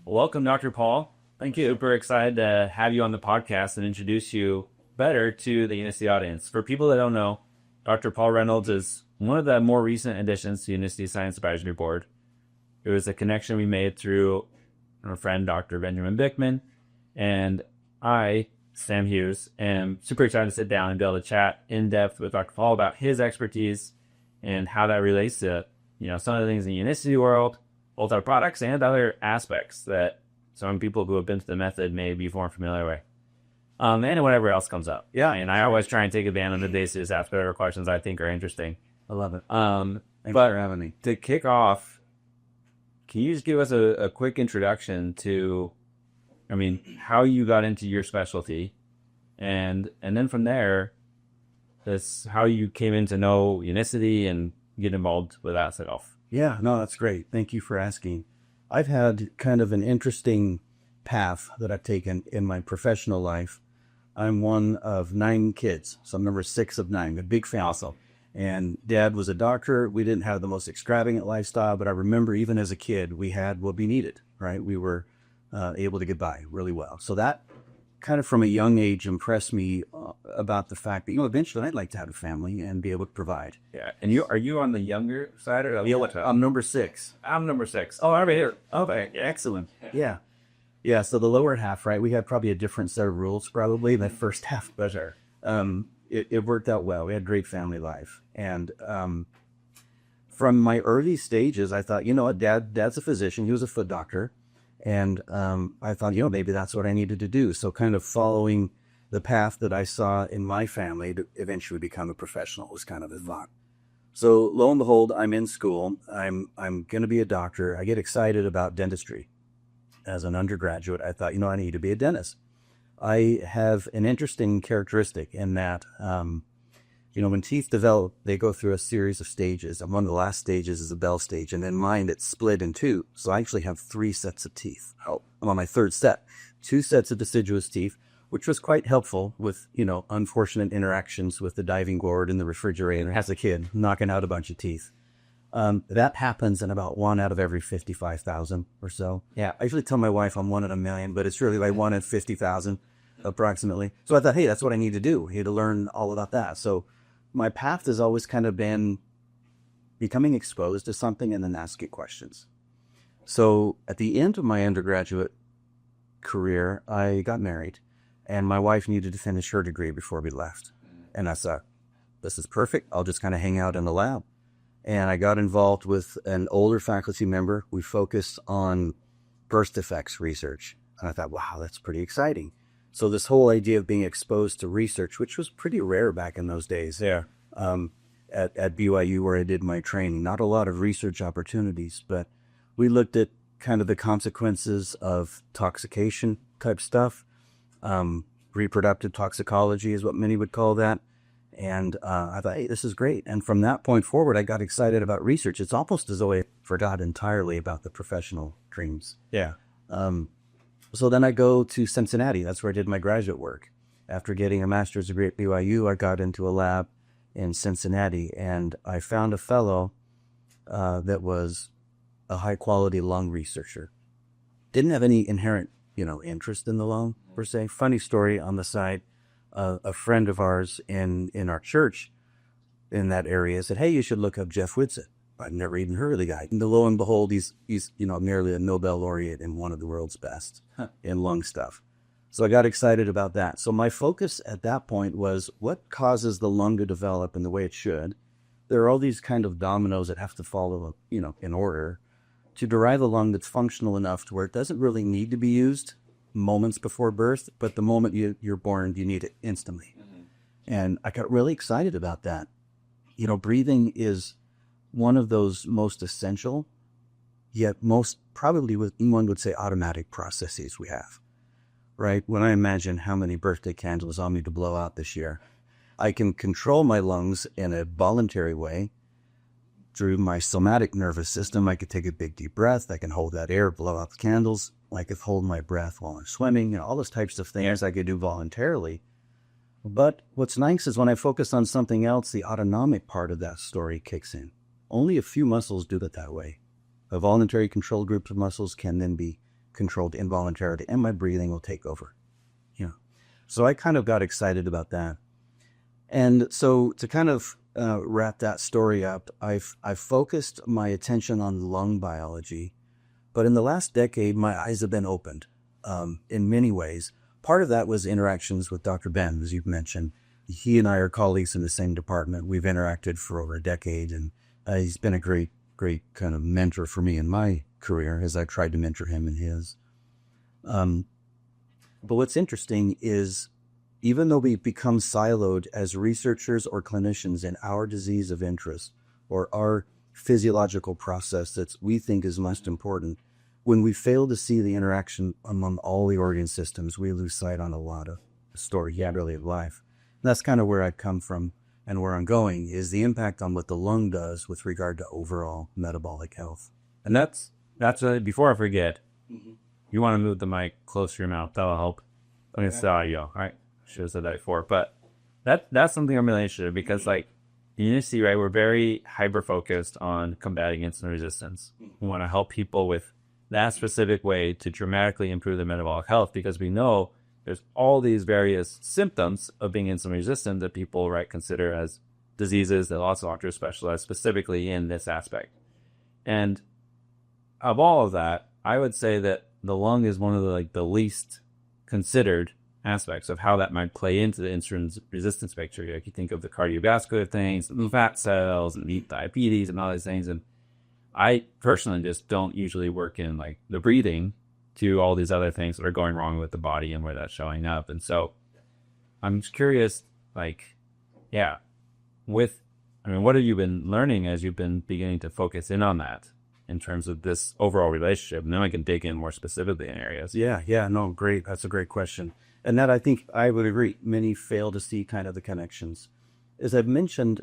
Welcome, Dr. Paul. Thank you. Super excited to have you on the podcast and introduce you better to the Unicity audience. For people that don't know, Dr. Paul Reynolds is one of the more recent additions to Unicity Science Advisory Board. It was a connection we made through our friend, Dr. Benjamin Bickman, and I, Sam Hughes, am super excited to sit down and be able to chat in depth with Dr. Paul about his expertise and how that relates to, some of the things in the Unicity world, both our products and other aspects that some people who have been to the method may be more familiar with. And whatever else comes up. Yeah, and I always try and take advantage of the basis after questions I think are interesting. I love it. Thanks But for having me. to kick off, can you just give us a quick introduction to, how you got into your specialty, and then from there, that's how you came in to know Unicity and get involved with that stuff. Yeah, no, that's great. Thank you for asking. I've had kind of an interesting path that I've taken in my professional life. I'm one of 9 kids, so I'm number 6 of 9, a big family. Awesome. And Dad was a doctor. We didn't have the most extravagant lifestyle, but I remember even as a kid, we had what we needed, right? We were able to get by really well. So that kind of from a young age impressed me about the fact that, eventually I'd like to have a family and be able to provide. Yeah. And are you on the younger side or the older side? I'm number 6. I'm number 6. Oh, over here. Okay. Excellent. Yeah. Yeah. So the lower half, right? We had probably a different set of rules probably the first half, but it worked out well. We had a great family life. And from my early stages, I thought, what, Dad's a physician. He was a foot doctor. And I thought, maybe that's what I needed to do. So kind of following the path that I saw in my family to eventually become a professional was kind of the thought. So lo and behold, I'm in school. I'm going to be a doctor. I get excited about dentistry. As an undergraduate, I thought, I need to be a dentist. I have an interesting characteristic in that, when teeth develop, they go through a series of stages. And one of the last stages is the Bell stage. And then mine, it's split in 2. So I actually have 3 sets of teeth. I'm on my 3rd set. 2 sets of deciduous teeth, which was quite helpful with, unfortunate interactions with the diving board and the refrigerator as a kid, knocking out a bunch of teeth. That happens in about 1 out of every 55,000 or so. Yeah, I usually tell my wife I'm 1 in a million, but it's really like 1 in 50,000 approximately. So I thought, hey, that's what I need to do. I need to learn all about that. So my path has always kind of been becoming exposed to something and then asking questions. So at the end of my undergraduate career, I got married, and my wife needed to finish her degree before we left. And I thought, this is perfect. I'll just kind of hang out in the lab. And I got involved with an older faculty member. We focused on birth defects research. And I thought, wow, that's pretty exciting. So this whole idea of being exposed to research, which was pretty rare back in those days, at BYU where I did my training, not a lot of research opportunities, but we looked at kind of the consequences of toxication type stuff. Reproductive toxicology is what many would call that. And I thought, hey, this is great. And from that point forward, I got excited about research. It's almost as though I forgot entirely about the professional dreams. Yeah. So then I go to Cincinnati. That's where I did my graduate work. After getting a master's degree at BYU, I got into a lab in Cincinnati, and I found a fellow that was a high-quality lung researcher. Didn't have any inherent, interest in the lung, per se. Funny story on the side. A friend of ours in our church in that area said, hey, you should look up Jeff Whitsett. I've never even heard of the guy. And lo and behold, he's nearly a Nobel laureate and one of the world's best in lung stuff. So I got excited about that. So my focus at that point was what causes the lung to develop in the way it should. There are all these kind of dominoes that have to follow, in order to derive a lung that's functional enough to where it doesn't really need to be used moments before birth, but the moment you're born, you need it instantly. Mm-hmm. And I got really excited about that. Breathing is one of those most essential, yet most probably one would say automatic processes we have, right? When I imagine how many birthday candles I'll need to blow out this year, I can control my lungs in a voluntary way through my somatic nervous system. I could take a big deep breath. I can hold that air, blow out the candles. I could hold my breath while I'm swimming, all those types of things I could do voluntarily. But what's nice is when I focus on something else, the autonomic part of that story kicks in. Only a few muscles do that way. A voluntary controlled group of muscles can then be controlled involuntarily, and my breathing will take over. So I kind of got excited about that. And so to kind of wrap that story up, I've focused my attention on lung biology, but in the last decade, my eyes have been opened in many ways. Part of that was interactions with Dr. Ben, as you've mentioned. He and I are colleagues in the same department. We've interacted for over a decade, and he's been a great kind of mentor for me in my career as I tried to mentor him in his. But what's interesting is, even though we've become siloed as researchers or clinicians in our disease of interest or our physiological process that we think is most important, when we fail to see the interaction among all the organ systems, we lose sight on a lot of the story, really, of life. And that's kind of where I've come from and where I'm going, is the impact on what the lung does with regard to overall metabolic health. And that's before I forget, you want to move the mic closer to your mouth. That'll help. I mean, it's the audio. All right. Should have said that before. But that's something I'm really interested in, because like Unicity, right, we're very hyper-focused on combating insulin resistance. We want to help people with that specific way to dramatically improve their metabolic health, because we know there's all these various symptoms of being insulin resistant that people, right, consider as diseases that lots of doctors specialize specifically in this aspect. And of all of that, I would say that the lung is one of the least considered aspects of how that might play into the insulin resistance picture. Like, you think of the cardiovascular things, the fat cells, and diabetes, and all these things. And I personally just don't usually work in like the breathing to all these other things that are going wrong with the body and where that's showing up. And so I'm just curious, like, what have you been learning as you've been beginning to focus in on that in terms of this overall relationship? And then I can dig in more specifically in areas. No, great. That's a great question. And that, I think I would agree, many fail to see kind of the connections. As I've mentioned,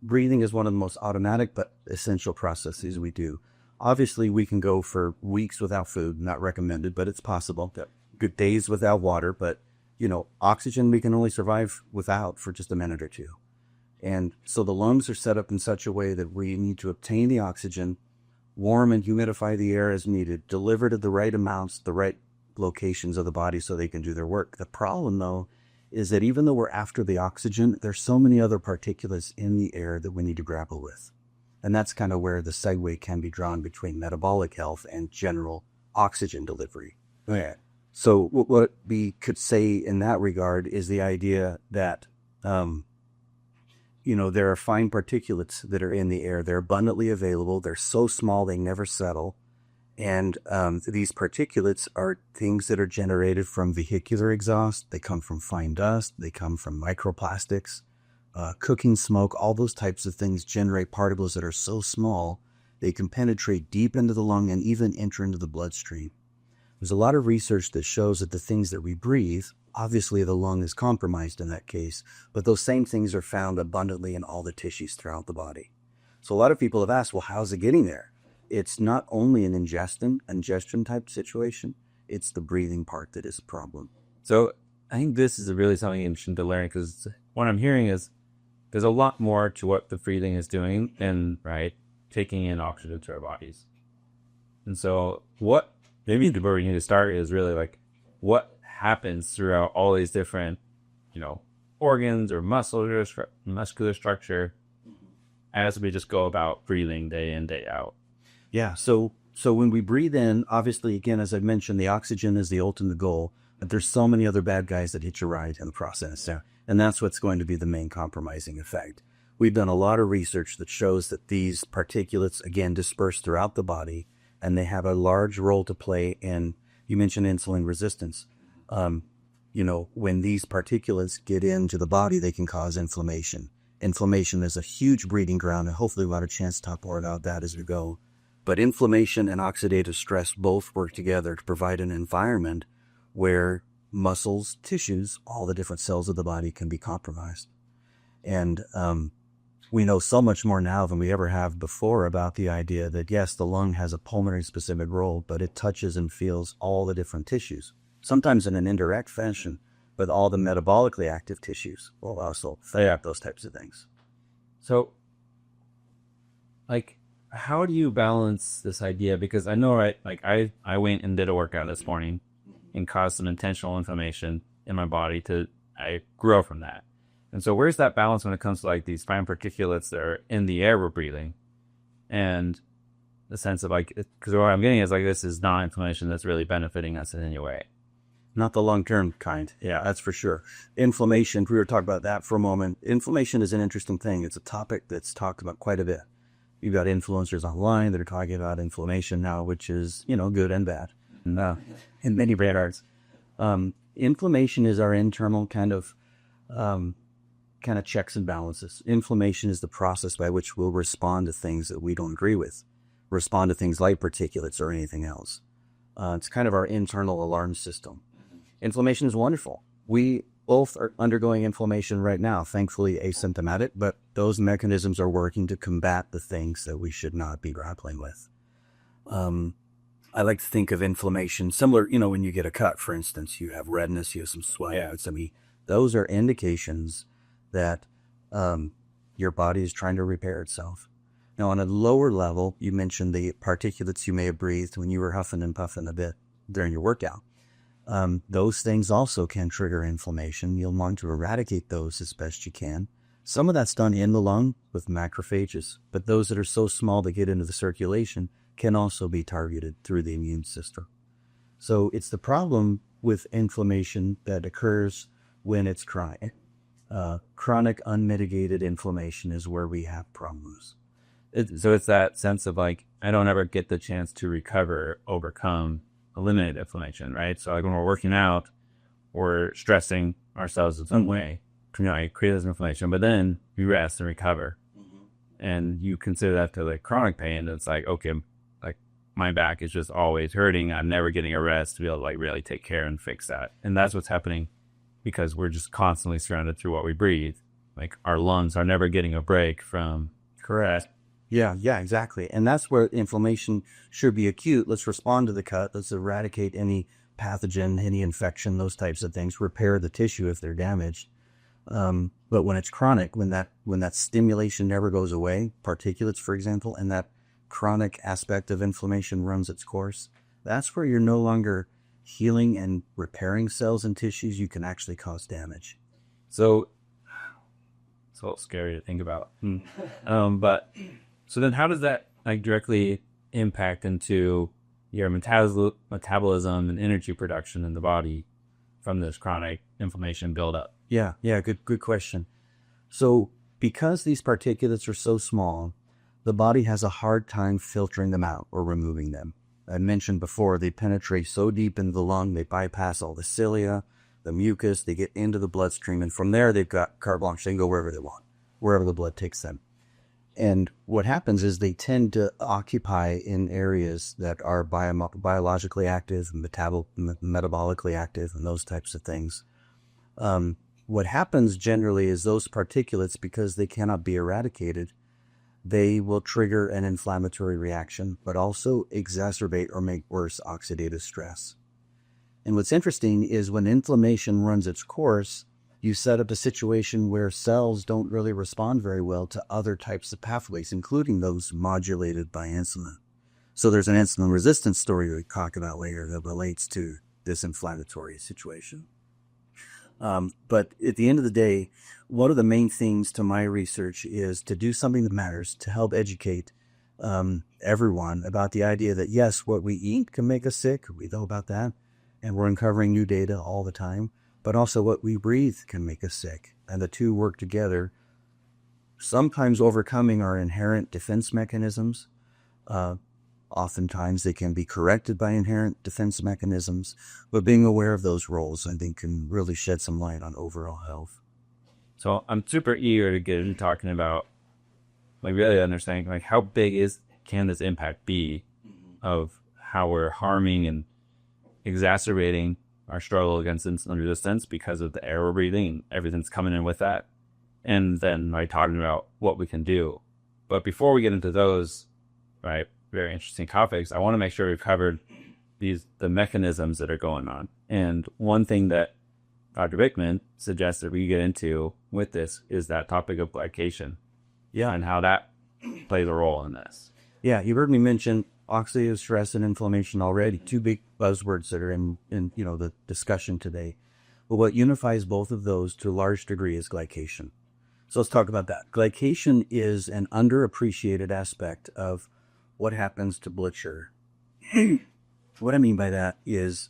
breathing is one of the most automatic but essential processes we do. Obviously, we can go for weeks without food, not recommended, but it's possible. Good days without water, but, oxygen we can only survive without for just a minute or two. And so the lungs are set up in such a way that we need to obtain the oxygen, warm and humidify the air as needed, deliver to the right amounts, the right locations of the body so they can do their work. The problem, though, is that even though we're after the oxygen, there's so many other particulates in the air that we need to grapple with. And that's kind of where the segue can be drawn between metabolic health and general oxygen delivery. Yeah. So what we could say in that regard is the idea that, there are fine particulates that are in the air. They're abundantly available. They're so small they never settle. And these particulates are things that are generated from vehicular exhaust. They come from fine dust. They come from microplastics, cooking smoke. All those types of things generate particles that are so small they can penetrate deep into the lung and even enter into the bloodstream. There's a lot of research that shows that the things that we breathe, obviously the lung is compromised in that case, but those same things are found abundantly in all the tissues throughout the body. So a lot of people have asked, well, how's it getting there? It's not only an ingestion type situation, it's the breathing part that is a problem. So I think this is really something interesting to learn, because what I'm hearing is there's a lot more to what the breathing is doing than, right, taking in oxygen to our bodies. And so maybe where we need to start is really like what happens throughout all these different, organs or muscular structure as we just go about breathing day in, day out. Yeah, so when we breathe in, obviously, again, as I mentioned, the oxygen is the ultimate goal, but there's so many other bad guys that hitch a ride in the process. Yeah. And that's what's going to be the main compromising effect. We've done a lot of research that shows that these particulates, again, disperse throughout the body, and they have a large role to play in, you mentioned insulin resistance. When these particulates get into the body, they can cause inflammation. Inflammation is a huge breeding ground, and hopefully we'll have a chance to talk more about that as we go. But inflammation and oxidative stress both work together to provide an environment where muscles, tissues, all the different cells of the body can be compromised. And we know so much more now than we ever have before about the idea that, yes, the lung has a pulmonary specific role, but it touches and feels all the different tissues, sometimes in an indirect fashion, but all the metabolically active tissues will also affect those types of things. So, like, how do you balance this idea? Because I know, right, like I went and did a workout this morning and caused some intentional inflammation in my body I grew up from that. And so where's that balance when it comes to like these fine particulates that are in the air we're breathing? And the sense of like, because what I'm getting is like, this is not inflammation that's really benefiting us in any way. Not the long-term kind. Yeah, that's for sure. Inflammation, we were talking about that for a moment. Inflammation is an interesting thing. It's a topic that's talked about quite a bit. You've got influencers online that are talking about inflammation now, which is, good and bad. In many regards. Inflammation is our internal kind of checks and balances. Inflammation is the process by which we'll respond to things that we don't agree with, respond to things like particulates or anything else. It's kind of our internal alarm system. Inflammation is wonderful. We both are undergoing inflammation right now, thankfully asymptomatic, but those mechanisms are working to combat the things that we should not be grappling with. I like to think of inflammation similar, when you get a cut, for instance, you have redness, you have some swells. I mean, those are indications that your body is trying to repair itself. Now, on a lower level, you mentioned the particulates you may have breathed when you were huffing and puffing a bit during your workout. Those things also can trigger inflammation. You'll want to eradicate those as best you can. Some of that's done in the lung with macrophages, but those that are so small they get into the circulation can also be targeted through the immune system. So it's the problem with inflammation that occurs when it's chronic. Chronic unmitigated inflammation is where we have problems. So it's that sense of like, I don't ever get the chance to recover, overcome, eliminate inflammation, right? So like when we're working out, we're stressing ourselves in some way, it creates inflammation, but then we rest and recover. And you consider that to like chronic pain. It's like, okay, like my back is just always hurting. I'm never getting a rest to be able to like really take care and fix that. And that's what's happening because we're just constantly surrounded through what we breathe. Like our lungs are never getting a break from. Correct. Yeah, exactly. And that's where inflammation should be acute. Let's respond to the cut. Let's eradicate any pathogen, any infection, those types of things, repair the tissue if they're damaged. But when it's chronic, when that stimulation never goes away, particulates, for example, and that chronic aspect of inflammation runs its course, that's where you're no longer healing and repairing cells and tissues. You can actually cause damage. So it's a little scary to think about. But so then how does that like directly impact into your metabolism and energy production in the body from this chronic inflammation buildup? Yeah, good question. So because these particulates are so small, the body has a hard time filtering them out or removing them. I mentioned before, they penetrate so deep into the lung, they bypass all the cilia, the mucus, they get into the bloodstream, and from there they've got carte blanche. They can go wherever they want, wherever the blood takes them. And what happens is they tend to occupy in areas that are biologically active, metabolically active, and those types of things. What happens generally is those particulates, because they cannot be eradicated, they will trigger an inflammatory reaction, but also exacerbate or make worse oxidative stress. And what's interesting is when inflammation runs its course, you set up a situation where cells don't really respond very well to other types of pathways, including those modulated by insulin. So there's an insulin resistance story we talk about later that relates to this inflammatory situation. But at the end of the day, one of the main things to my research is to do something that matters, to help educate everyone about the idea that, yes, what we eat can make us sick. We know about that. And we're uncovering new data all the time. But also what we breathe can make us sick. And the two work together, sometimes overcoming our inherent defense mechanisms. Oftentimes they can be corrected by inherent defense mechanisms. But being aware of those roles, I think, can really shed some light on overall health. So I'm super eager to get into talking about, like, really understanding, like, how big can this impact be of how we're harming and exacerbating our struggle against insulin resistance because of the air we're breathing and everything's coming in with that. And then talking about what we can do. But before we get into those, very interesting topics, I want to make sure we've covered the mechanisms that are going on. And one thing that Dr. Bickman suggests that we get into with this is that topic of glycation. Yeah. And how that plays a role in this. Yeah, you heard me mention oxidative stress and inflammation already, two big buzzwords that are in the discussion today. But what unifies both of those to a large degree is glycation. So let's talk about that. Glycation is an underappreciated aspect of what happens to blood sugar. What I mean by that is,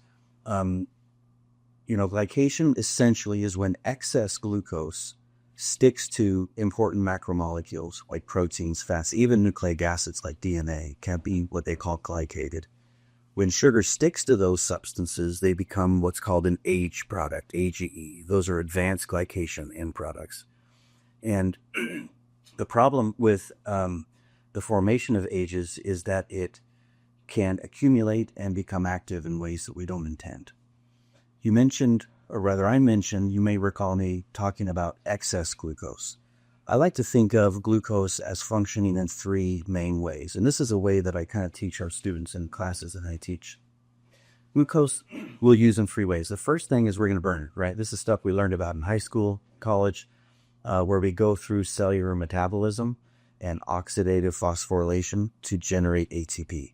glycation essentially is when excess glucose sticks to important macromolecules like proteins, fats, even nucleic acids like DNA can be what they call glycated. When sugar sticks to those substances, they become what's called an H product, AGE. Those are advanced glycation end products. And the problem with the formation of AGEs is that it can accumulate and become active in ways that we don't intend. You mentioned, or rather I mentioned, you may recall me talking about excess glucose. I like to think of glucose as functioning in three main ways. And this is a way that I kind of teach our students in classes that I teach. Glucose we'll use in three ways. The first thing is we're going to burn it, right? This is stuff we learned about in high school, college, where we go through cellular metabolism and oxidative phosphorylation to generate ATP.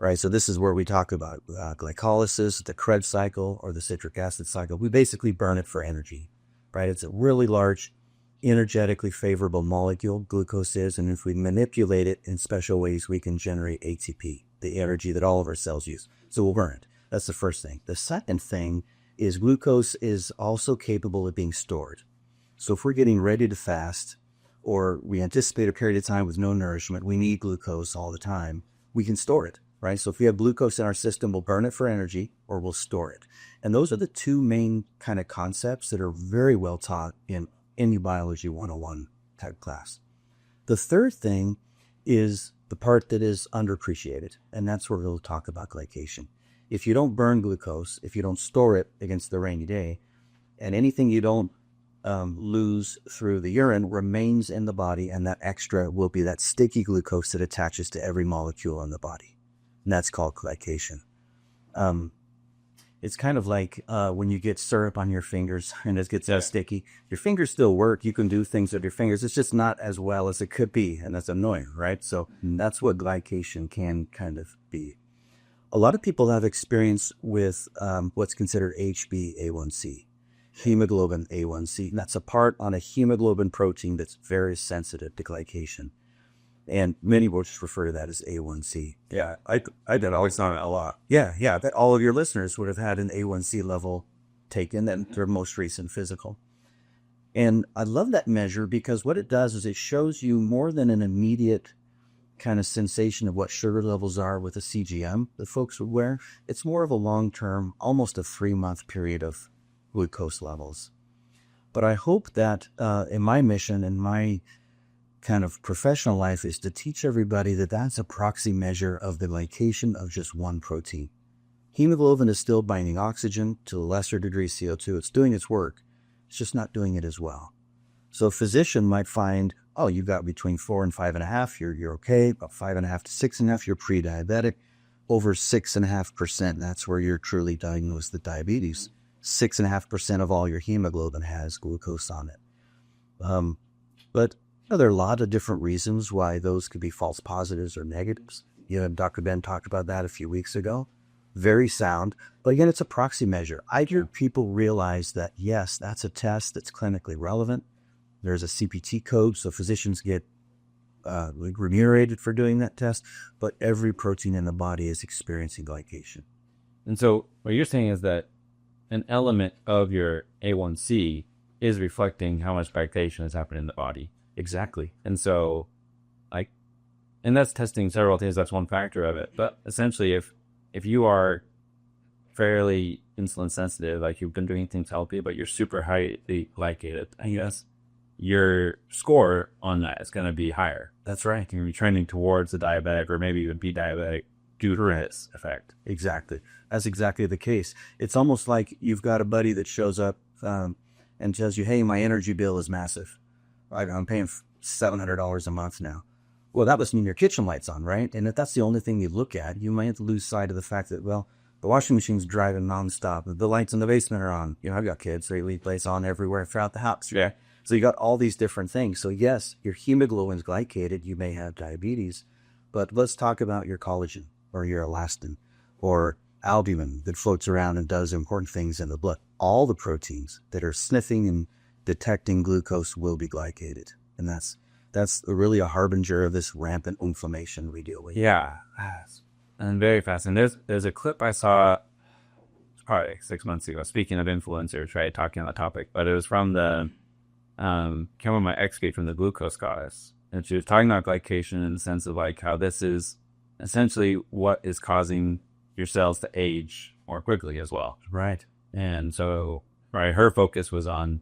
Right, so this is where we talk about glycolysis, the Krebs cycle, or the citric acid cycle. We basically burn it for energy, right? It's a really large, energetically favorable molecule, glucose is, and if we manipulate it in special ways, we can generate ATP, the energy that all of our cells use. So we'll burn it. That's the first thing. The second thing is glucose is also capable of being stored. So if we're getting ready to fast, or we anticipate a period of time with no nourishment, we need glucose all the time, we can store it. Right? So if we have glucose in our system, we'll burn it for energy or we'll store it. And those are the two main kind of concepts that are very well taught in any biology 101 type class. The third thing is the part that is underappreciated, and that's where we'll talk about glycation. If you don't burn glucose, if you don't store it against the rainy day, and anything you don't lose through the urine remains in the body, and that extra will be that sticky glucose that attaches to every molecule in the body. And that's called glycation. It's kind of like when you get syrup on your fingers and it gets sticky. Your fingers still work. You can do things with your fingers. It's just not as well as it could be, and that's annoying, right? So that's what glycation can kind of be. A lot of people have experience with what's considered HbA1c, hemoglobin A1c. And that's a part on a hemoglobin protein that's very sensitive to glycation. And many will just refer to that as A1C. Yeah, I did always know it a lot. Yeah. I bet all of your listeners would have had an A1C level taken at their most recent physical. And I love that measure because what it does is it shows you more than an immediate kind of sensation of what sugar levels are with a CGM that folks would wear. It's more of a long-term, almost a 3-month period of glucose levels. But I hope that in my mission and my kind of professional life is to teach everybody that that's a proxy measure of the glycation of just one protein. Hemoglobin is still binding oxygen, to a lesser degree CO2. It's doing its work. It's just not doing it as well. So a physician might find, oh, you've got between 4 and 5.5, you're okay. About 5.5 to 6.5, you're pre-diabetic. Over 6.5%, that's where you're truly diagnosed with diabetes. 6.5% of all your hemoglobin has glucose on it. But there are a lot of different reasons why those could be false positives or negatives. Dr. Ben talked about that a few weeks ago. Very sound. But again, it's a proxy measure. I hear people realize that, yes, that's a test that's clinically relevant. There's a CPT code, so physicians get remunerated for doing that test. But every protein in the body is experiencing glycation. And so what you're saying is that an element of your A1C is reflecting how much glycation is happening in the body. Exactly. And so, and that's testing several things. That's one factor of it. But essentially, if you are fairly insulin sensitive, like you've been doing things healthy, but you're super highly glycated, I guess your score on that is going to be higher. That's right. You're going to be trending towards the diabetic or maybe even be diabetic due to its effect. Exactly. That's exactly the case. It's almost like you've got a buddy that shows up and tells you, hey, my energy bill is massive. I'm paying $700 a month now. Well, that must mean your kitchen light's on, right? And if that's the only thing you look at, you might have to lose sight of the fact that, well, the washing machine's driving nonstop. The lights in the basement are on. I've got kids, so they leave lights on everywhere throughout the house. Yeah. So you got all these different things. So yes, your hemoglobin's glycated. You may have diabetes, But let's talk about your collagen or your elastin or albumin that floats around and does important things in the blood. All the proteins that are sniffing and detecting glucose will be glycated. And that's really a harbinger of this rampant inflammation we deal with. Yeah. And very fascinating. There's a clip I saw probably 6 months ago, speaking of influencers, right, talking on the topic, but it was from the came on my ex-gate from the glucose goddess. And she was talking about glycation in the sense of like how this is essentially what is causing your cells to age more quickly as well. Right. And so, right, her focus was on,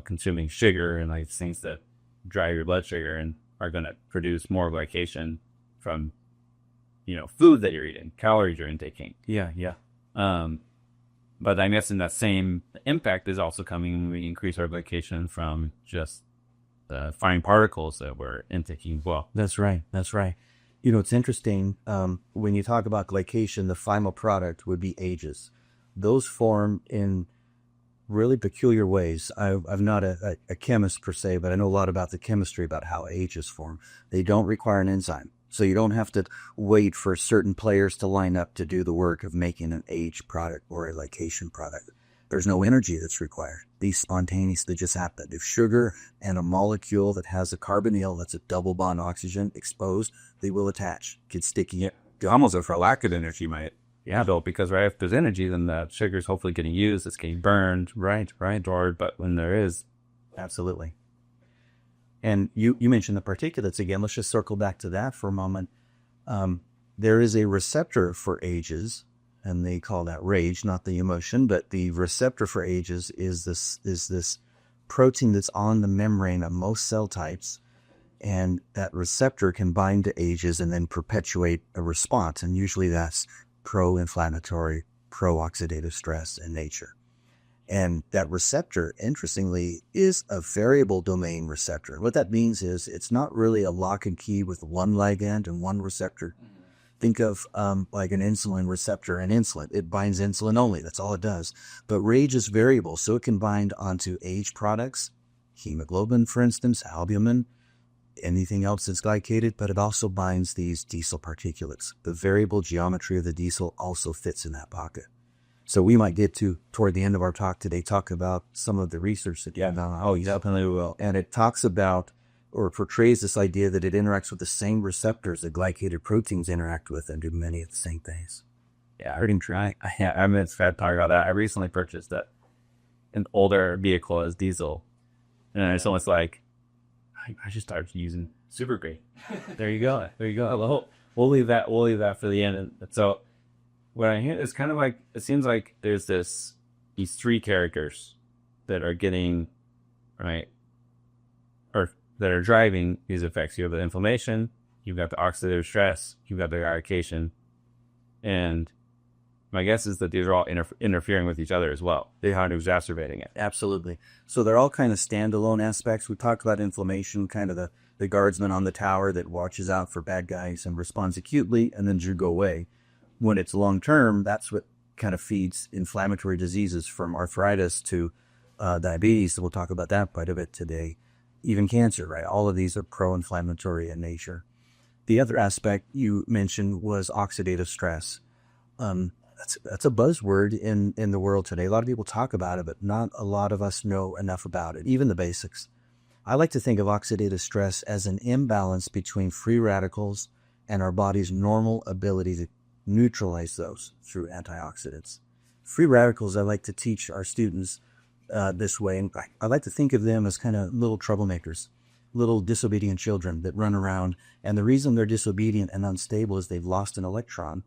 consuming sugar and like things that drive your blood sugar and are going to produce more glycation from, food that you're eating, calories you're intaking. Yeah. But I guess in that same impact is also coming when we increase our glycation from just the fine particles that we're intaking as well. That's right. It's interesting. When you talk about glycation, the final product would be ages. Those form in really peculiar ways. I'm not a chemist per se, but I know a lot about the chemistry about how ages form. They don't require an enzyme. So you don't have to wait for certain players to line up to do the work of making an age product or a glycation product. There's no energy that's required. These spontaneously just happen. If sugar and a molecule that has a carbonyl, that's a double bond oxygen, exposed, they will attach, get sticky. Yeah. Almost for lack of energy, might. Yeah, though, because right, if there's energy, then the sugar is hopefully getting used, it's getting burned, right, stored. But when there is, absolutely. And you mentioned the particulates again. Let's just circle back to that for a moment. There is a receptor for ages, and they call that rage, not the emotion, but the receptor for ages is this protein that's on the membrane of most cell types, and that receptor can bind to ages and then perpetuate a response, and usually that's pro-inflammatory, pro-oxidative stress in nature. And that receptor, interestingly, is a variable domain receptor. What that means is it's not really a lock and key with one ligand and one receptor. Think of like an insulin receptor and insulin. It binds insulin only. That's all it does. But RAGE is variable, so it can bind onto age products, hemoglobin, for instance, albumin, anything else that's glycated, but it also binds these diesel particulates. The variable geometry of the diesel also fits in that pocket. So we might get to, toward the end of our talk today, talk about some of the research that you've done. Oh, you definitely will. And it talks about or portrays this idea that it interacts with the same receptors that glycated proteins interact with and do many of the same things. Yeah, I heard him try. Yeah, I mean, it's fat talk about that. I recently purchased an older vehicle as diesel. And it's almost like, I just started using super great. There you go. We'll leave that for the end. And so what I hear is kind of like, it seems like there's these three characters that are getting, right, or that are driving these effects. You have the inflammation, you've got the oxidative stress, you've got the glycation, and my guess is that these are all interfering with each other as well. They are exacerbating it. Absolutely. So they're all kind of standalone aspects. We talked about inflammation, kind of the guardsman on the tower that watches out for bad guys and responds acutely and then you go away. When it's long-term, that's what kind of feeds inflammatory diseases from arthritis to diabetes. So we'll talk about that quite a bit today. Even cancer, right? All of these are pro-inflammatory in nature. The other aspect you mentioned was oxidative stress. That's a buzzword in the world today. A lot of people talk about it, but not a lot of us know enough about it, even the basics. I like to think of oxidative stress as an imbalance between free radicals and our body's normal ability to neutralize those through antioxidants. Free radicals, I like to teach our students this way, and I like to think of them as kind of little troublemakers, little disobedient children that run around, and the reason they're disobedient and unstable is they've lost an electron,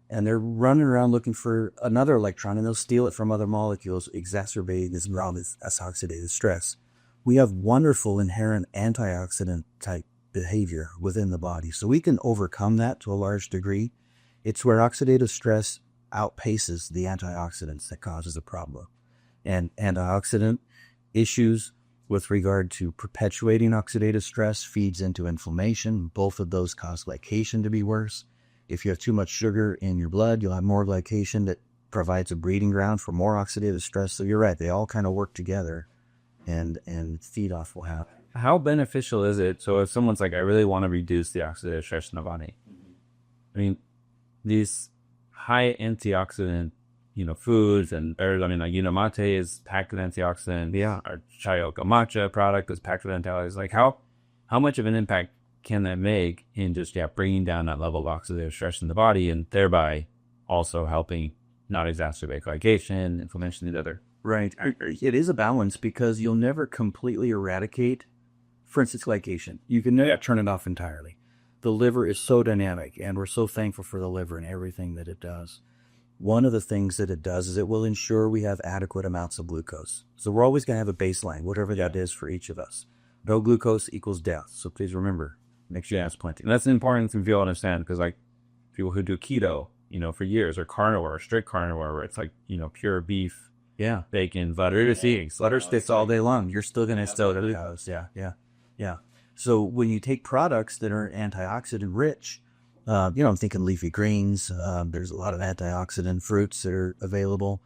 and they're running around looking for another electron, and they'll steal it from other molecules, exacerbating this problem as oxidative stress. We have wonderful inherent antioxidant type behavior within the body, so we can overcome that to a large degree. It's where oxidative stress outpaces the antioxidants that causes a problem. And antioxidant issues with regard to perpetuating oxidative stress feeds into inflammation. Both of those cause glycation to be worse. If you have too much sugar in your blood, you'll have more glycation that provides a breeding ground for more oxidative stress. So you're right, they all kind of work together and feed off what happens. How beneficial is it? So if someone's like, I really want to reduce the oxidative stress in the body, I mean, these high antioxidant, foods like mate is packed with antioxidants. Yeah. Our Chayoka matcha product is packed with antioxidants. Like how much of an impact can that make in just, bringing down that level of oxidative stress in the body and thereby also helping not exacerbate glycation, inflammation, and other. Right. It is a balance because you'll never completely eradicate, for instance, glycation. You can never turn it off entirely. The liver is so dynamic, and we're so thankful for the liver and everything that it does. One of the things that it does is it will ensure we have adequate amounts of glucose. So we're always going to have a baseline, whatever that is for each of us. No glucose equals death. So please remember, make sure you have plenty. And that's important for people to understand because, like, people who do keto, for years, or carnivore, or strict carnivore, where it's like, pure beef, bacon, butter sticks all day long. You're still going to still glucose. Yeah. So when you take products that are antioxidant rich, I'm thinking leafy greens. There's a lot of antioxidant fruits that are available.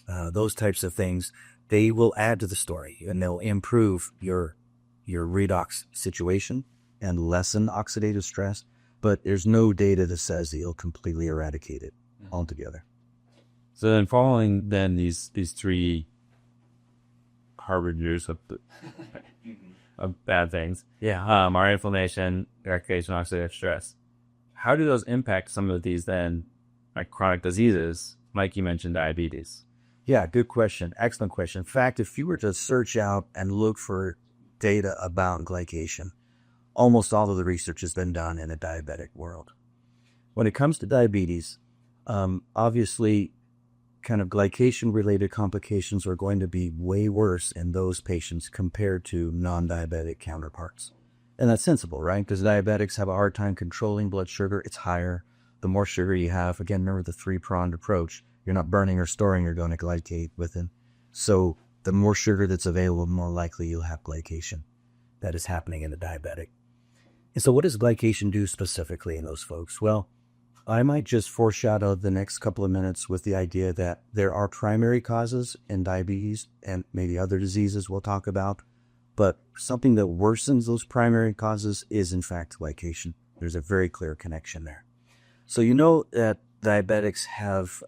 Those types of things, they will add to the story and they'll improve your redox situation and lessen oxidative stress. But there's no data that says that you'll completely eradicate it altogether. So then, following these three harbingers of bad things, our inflammation, glycation, oxidative stress. How do those impact some of these then, like chronic diseases, like you mentioned, diabetes? Yeah, good question. Excellent question. In fact, if you were to search out and look for data about glycation, almost all of the research has been done in the diabetic world. When it comes to diabetes, obviously, kind of glycation-related complications are going to be way worse in those patients compared to non-diabetic counterparts. And that's sensible, right? Because diabetics have a hard time controlling blood sugar. It's higher. The more sugar you have, again, remember the three-pronged approach. You're not burning or storing, you're going to glycate within. So the more sugar that's available, the more likely you'll have glycation. That is happening in the diabetic. And so what does glycation do specifically in those folks? Well, I might just foreshadow the next couple of minutes with the idea that there are primary causes in diabetes and maybe other diseases we'll talk about, but something that worsens those primary causes is in fact glycation. There's a very clear connection there. So you know that diabetics have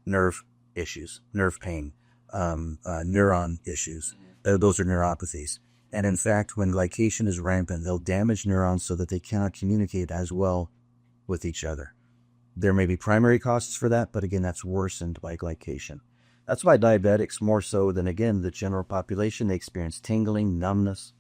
nerve issues, nerve pain, neuron issues. Those are neuropathies. And in fact, when glycation is rampant, they'll damage neurons so that they cannot communicate as well with each other. There may be primary causes for that, but again, that's worsened by glycation. That's why diabetics, more so than, again, the general population, they experience tingling, numbness,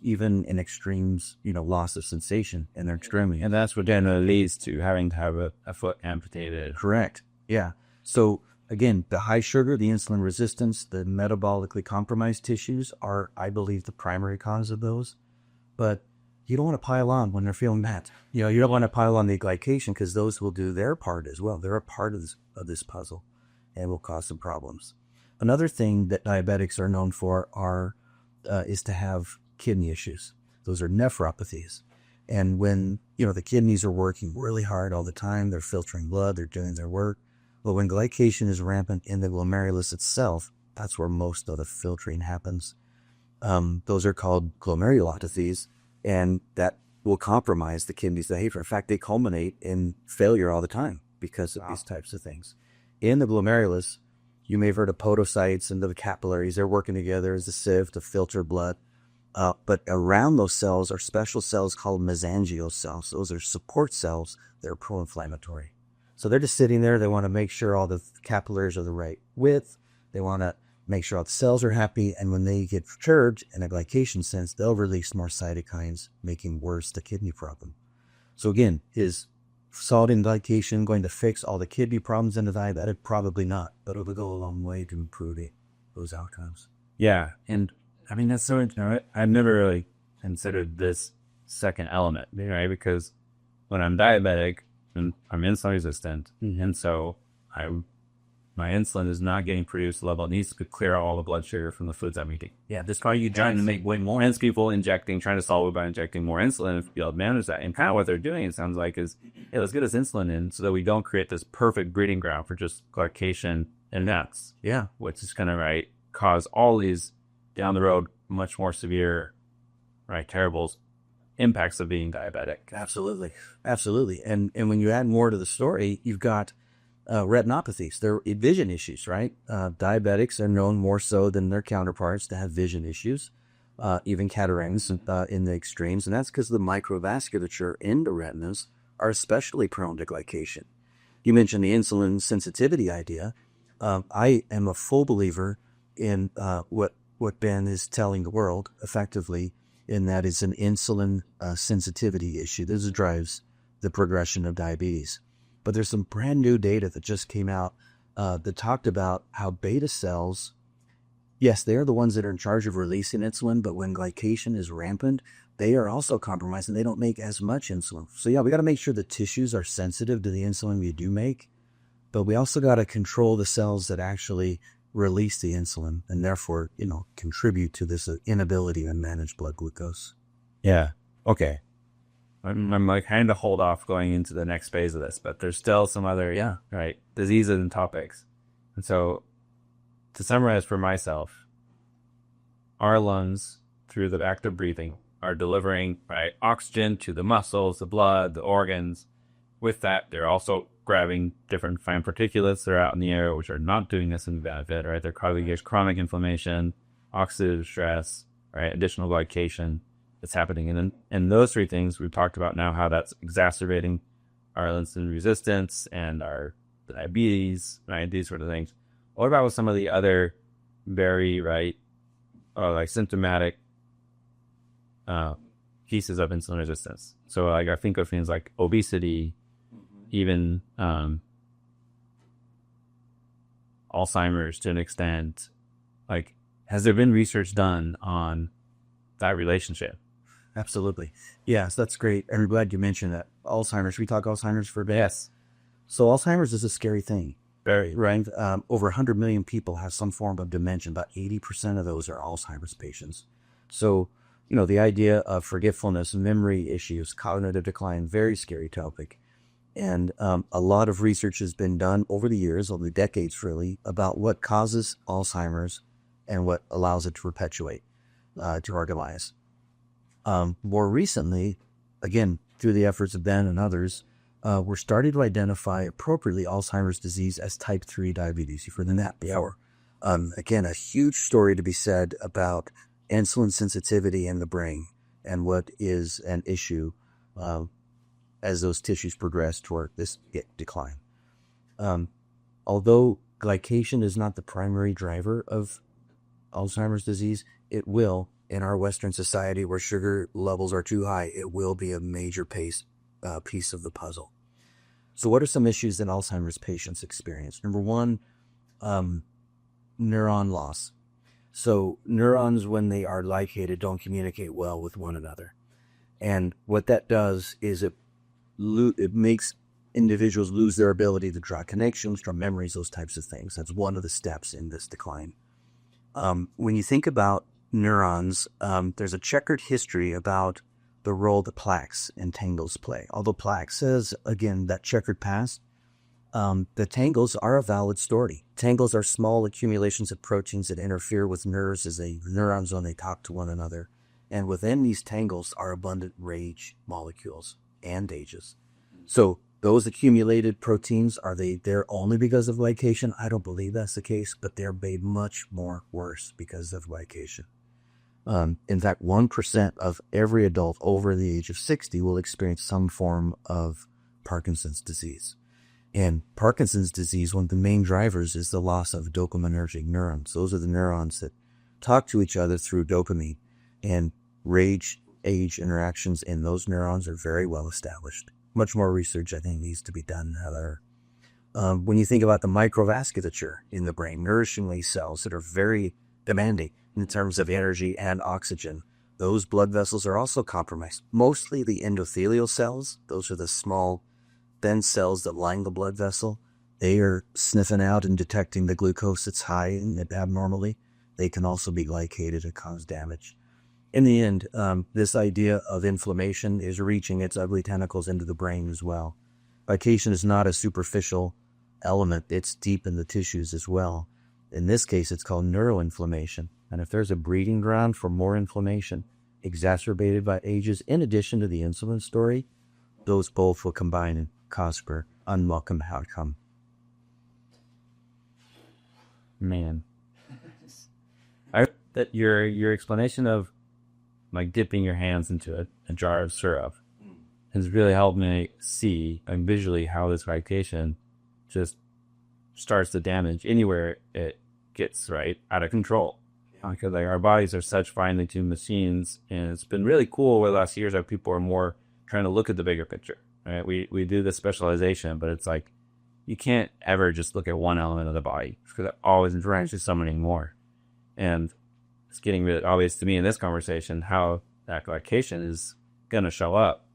even in extremes, loss of sensation in their extremity. And that's what then leads to having to have a foot amputated. Correct. Yeah. So again, the high sugar, the insulin resistance, the metabolically compromised tissues are, I believe, the primary cause of those. But you don't want to pile on when they're feeling that. You don't want to pile on the glycation because those will do their part as well. They're a part of this puzzle and will cause some problems. Another thing that diabetics are known for is to have kidney issues. Those are nephropathies. And when, the kidneys are working really hard all the time, they're filtering blood, they're doing their work. But when glycation is rampant in the glomerulus itself, that's where most of the filtering happens. Those are called glomerulopathies, and that will compromise the kidney's behavior. In fact, they culminate in failure all the time because of these types of things. In the glomerulus, you may have heard of podocytes and the capillaries. They're working together as a sieve to filter blood. But around those cells are special cells called mesangial cells. Those are support cells that are pro-inflammatory. So they're just sitting there. They want to make sure all the capillaries are the right width. They want to make sure all the cells are happy. And when they get perturbed in a glycation sense, they'll release more cytokines, making worse the kidney problem. So again, is salt in glycation going to fix all the kidney problems in the diabetic? Probably not, but it will go a long way to improve those outcomes. Yeah, and I mean, that's so interesting. I've never really considered this second element, right? Because when I'm diabetic, and I'm insulin resistant, and so my insulin is not getting produced the level it needs to clear out all the blood sugar from the foods I'm eating. Yeah, this why you trying to make way more. Hence, people trying to solve it by injecting more insulin to be able to manage that. And kind of what they're doing, it sounds like, is, hey, let's get this insulin in so that we don't create this perfect breeding ground for just glycation and nuts. Yeah, which is going to cause all these down the road much more severe, terribles impacts of being diabetic. Absolutely. Absolutely. And when you add more to the story, you've got retinopathies. They're vision issues, right? Diabetics are known more so than their counterparts to have vision issues, even cataracts in the extremes. And that's because the microvasculature in the retinas are especially prone to glycation. You mentioned the insulin sensitivity idea. I am a full believer in what Ben is telling the world effectively, and that is an insulin sensitivity issue. This drives the progression of diabetes. But there's some brand new data that just came out that talked about how beta cells, yes, they are the ones that are in charge of releasing insulin, but when glycation is rampant, they are also compromised and they don't make as much insulin. So yeah, we got to make sure the tissues are sensitive to the insulin we do make, but we also got to control the cells that actually release the insulin and therefore, contribute to this inability to manage blood glucose. Yeah. Okay. I'm like kind of hold off going into the next phase of this, but there's still some other, right, diseases and topics. And so to summarize for myself, our lungs through the act of breathing are delivering oxygen to the muscles, the blood, the organs. With that, they're also grabbing different fine particulates that are out in the air, which are not doing us any benefit, right? They're causing chronic inflammation, oxidative stress, right? Additional glycation that's happening. And those three things we've talked about now, how that's exacerbating our insulin resistance and our diabetes, right? These sort of things. What about with some of the other very, symptomatic pieces of insulin resistance? So I think of things like obesity, even Alzheimer's to an extent. Has there been research done on that relationship? Absolutely. Yes, that's great. And I'm glad you mentioned that. Alzheimer's. Should we talk Alzheimer's for a bit? Yes. So Alzheimer's is a scary thing. Very. Right? Over 100 million people have some form of dementia. About 80% of those are Alzheimer's patients. So, the idea of forgetfulness, memory issues, cognitive decline, very scary topic. And a lot of research has been done over the years, over the decades really, about what causes Alzheimer's and what allows it to perpetuate to our demise. More recently, again, through the efforts of Ben and others, we're starting to identify appropriately Alzheimer's disease as type 3 diabetes. You've heard that before. Again, a huge story to be said about insulin sensitivity in the brain and what is an issue as those tissues progress toward this decline. Although glycation is not the primary driver of Alzheimer's disease, it will, in our Western society where sugar levels are too high, it will be a major piece of the puzzle. So what are some issues that Alzheimer's patients experience? Number one, neuron loss. So neurons, when they are glycated, don't communicate well with one another. And what that does is it makes individuals lose their ability to draw connections, draw memories, those types of things. That's one of the steps in this decline. When you think about neurons, there's a checkered history about the role that plaques and tangles play. Although plaque says, again, that checkered past, the tangles are a valid story. Tangles are small accumulations of proteins that interfere with nerves as neurons when they talk to one another. And within these tangles are abundant RAGE molecules and AGEs. So those accumulated proteins, are they there only because of glycation? I don't believe that's the case, but they're made much more worse because of glycation. In fact, 1% of every adult over the age of 60 will experience some form of Parkinson's disease. And Parkinson's disease, one of the main drivers is the loss of dopaminergic neurons. Those are the neurons that talk to each other through dopamine. And RAGE-AGE interactions in those neurons are very well established. Much more research, I think, needs to be done. When you think about the microvasculature in the brain, nourishing cells that are very demanding in terms of energy and oxygen, those blood vessels are also compromised. Mostly the endothelial cells, those are the small, thin cells that line the blood vessel. They are sniffing out and detecting the glucose that's high and abnormally. They can also be glycated and cause damage. In the end, this idea of inflammation is reaching its ugly tentacles into the brain as well. Glycation is not a superficial element. It's deep in the tissues as well. In this case, it's called neuroinflammation. And if there's a breeding ground for more inflammation, exacerbated by ages, in addition to the insulin story, those both will combine and cause for unwelcome outcome. Man, that your explanation of like dipping your hands into a jar of syrup has really helped me see visually how this glycation just starts to damage anywhere it gets right out of control. Because like our bodies are such finely tuned machines, and it's been really cool over the last years that people are more trying to look at the bigger picture. Right? We do this specialization, but it's like you can't ever just look at one element of the body because it always interacts with something more. And it's getting really obvious to me in this conversation how that glycation is going to show up.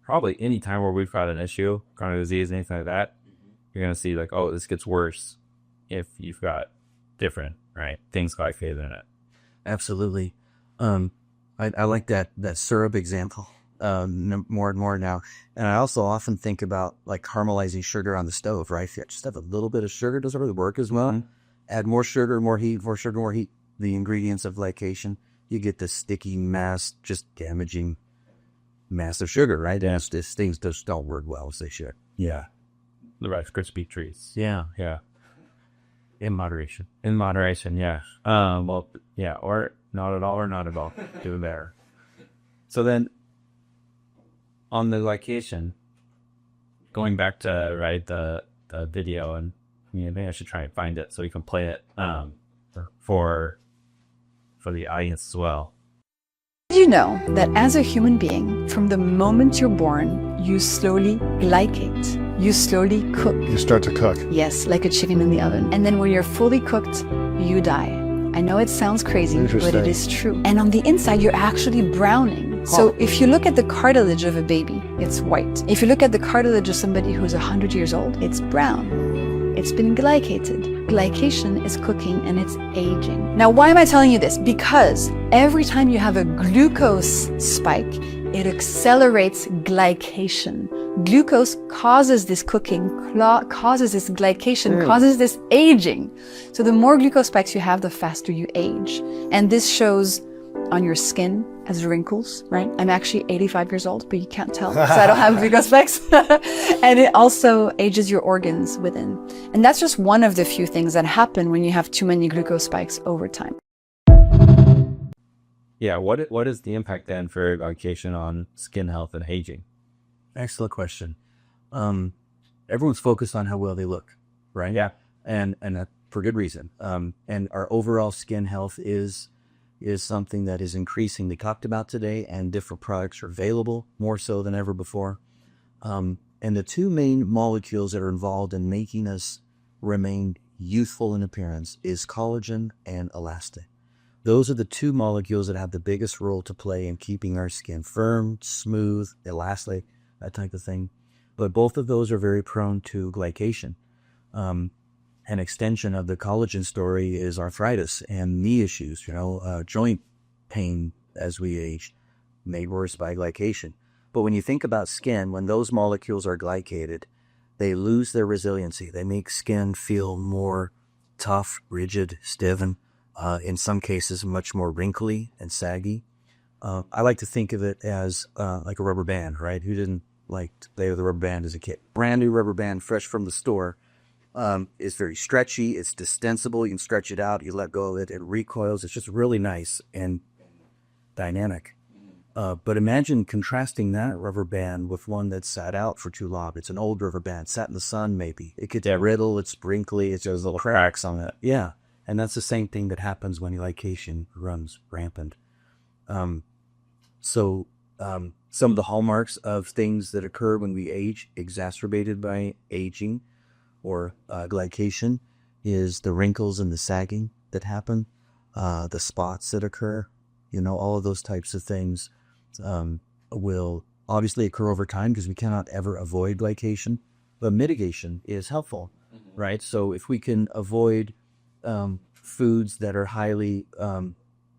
Probably any time where we've got an issue, chronic disease, anything like that, you're going to see like, oh, this gets worse if you've got different, right, things glycated in it. Absolutely. I like that syrup example more and more now. And I also often think about like caramelizing sugar on the stove, right? If you just have a little bit of sugar, it doesn't really work as well. Mm-hmm. Add more sugar, more heat, more sugar, more heat. The ingredients of glycation, you get this sticky mass, just damaging mass of sugar, right? And these things just don't work well as they should. Yeah. The Rice Krispie treats. Yeah. Yeah. In moderation. In moderation, yeah. Well, yeah, or not at all, or not at all. Do better. So then, on the glycation, going back to the video, and maybe I should try and find it so we can play it for the audience as well. Did you know that as a human being, from the moment you're born, you slowly glycate? You slowly cook. You start to cook. Yes, like a chicken in the oven. And then when you're fully cooked, you die. I know it sounds crazy, but it is true. And on the inside, you're actually browning. So if you look at the cartilage of a baby, it's white. If you look at the cartilage of somebody who's 100 years old, it's brown. It's been glycated. Glycation is cooking and it's aging. Now, why am I telling you this? Because every time you have a glucose spike, it accelerates glycation. Glucose causes this cooking, causes this glycation, causes this aging. So the more glucose spikes you have, the faster you age. And this shows on your skin as wrinkles, right? I'm actually 85 years old, but you can't tell because I don't have glucose spikes. And it also ages your organs within. And that's just one of the few things that happen when you have too many glucose spikes over time. Yeah, what is the impact then for glycation on skin health and aging? Excellent question. Everyone's focused on how well they look, right? Yeah. And for good reason. And our overall skin health is something that is increasingly talked about today, and different products are available more so than ever before. And the two main molecules that are involved in making us remain youthful in appearance is collagen and elastin. Those are the two molecules that have the biggest role to play in keeping our skin firm, smooth, elastic, that type of thing. But both of those are very prone to glycation. An extension of the collagen story is arthritis and knee issues, joint pain as we age, made worse by glycation. But when you think about skin, when those molecules are glycated, they lose their resiliency. They make skin feel more tough, rigid, stiff, and in some cases much more wrinkly and saggy. I like to think of it as like a rubber band, right? Who didn't like to play with a rubber band as a kid? Brand new rubber band, fresh from the store. It's very stretchy. It's distensible. You can stretch it out. You let go of it. It recoils. It's just really nice and dynamic. But imagine contrasting that rubber band with one that's sat out for too long. It's an old rubber band, sat in the sun maybe. It gets brittle. It's wrinkly. It's just little cracks on it. Yeah. And that's the same thing that happens when glycation runs rampant. So some of the hallmarks of things that occur when we age, exacerbated by aging or glycation, is the wrinkles and the sagging that happen, the spots that occur, all of those types of things will obviously occur over time because we cannot ever avoid glycation, but mitigation is helpful, right? So if we can avoid foods that are highly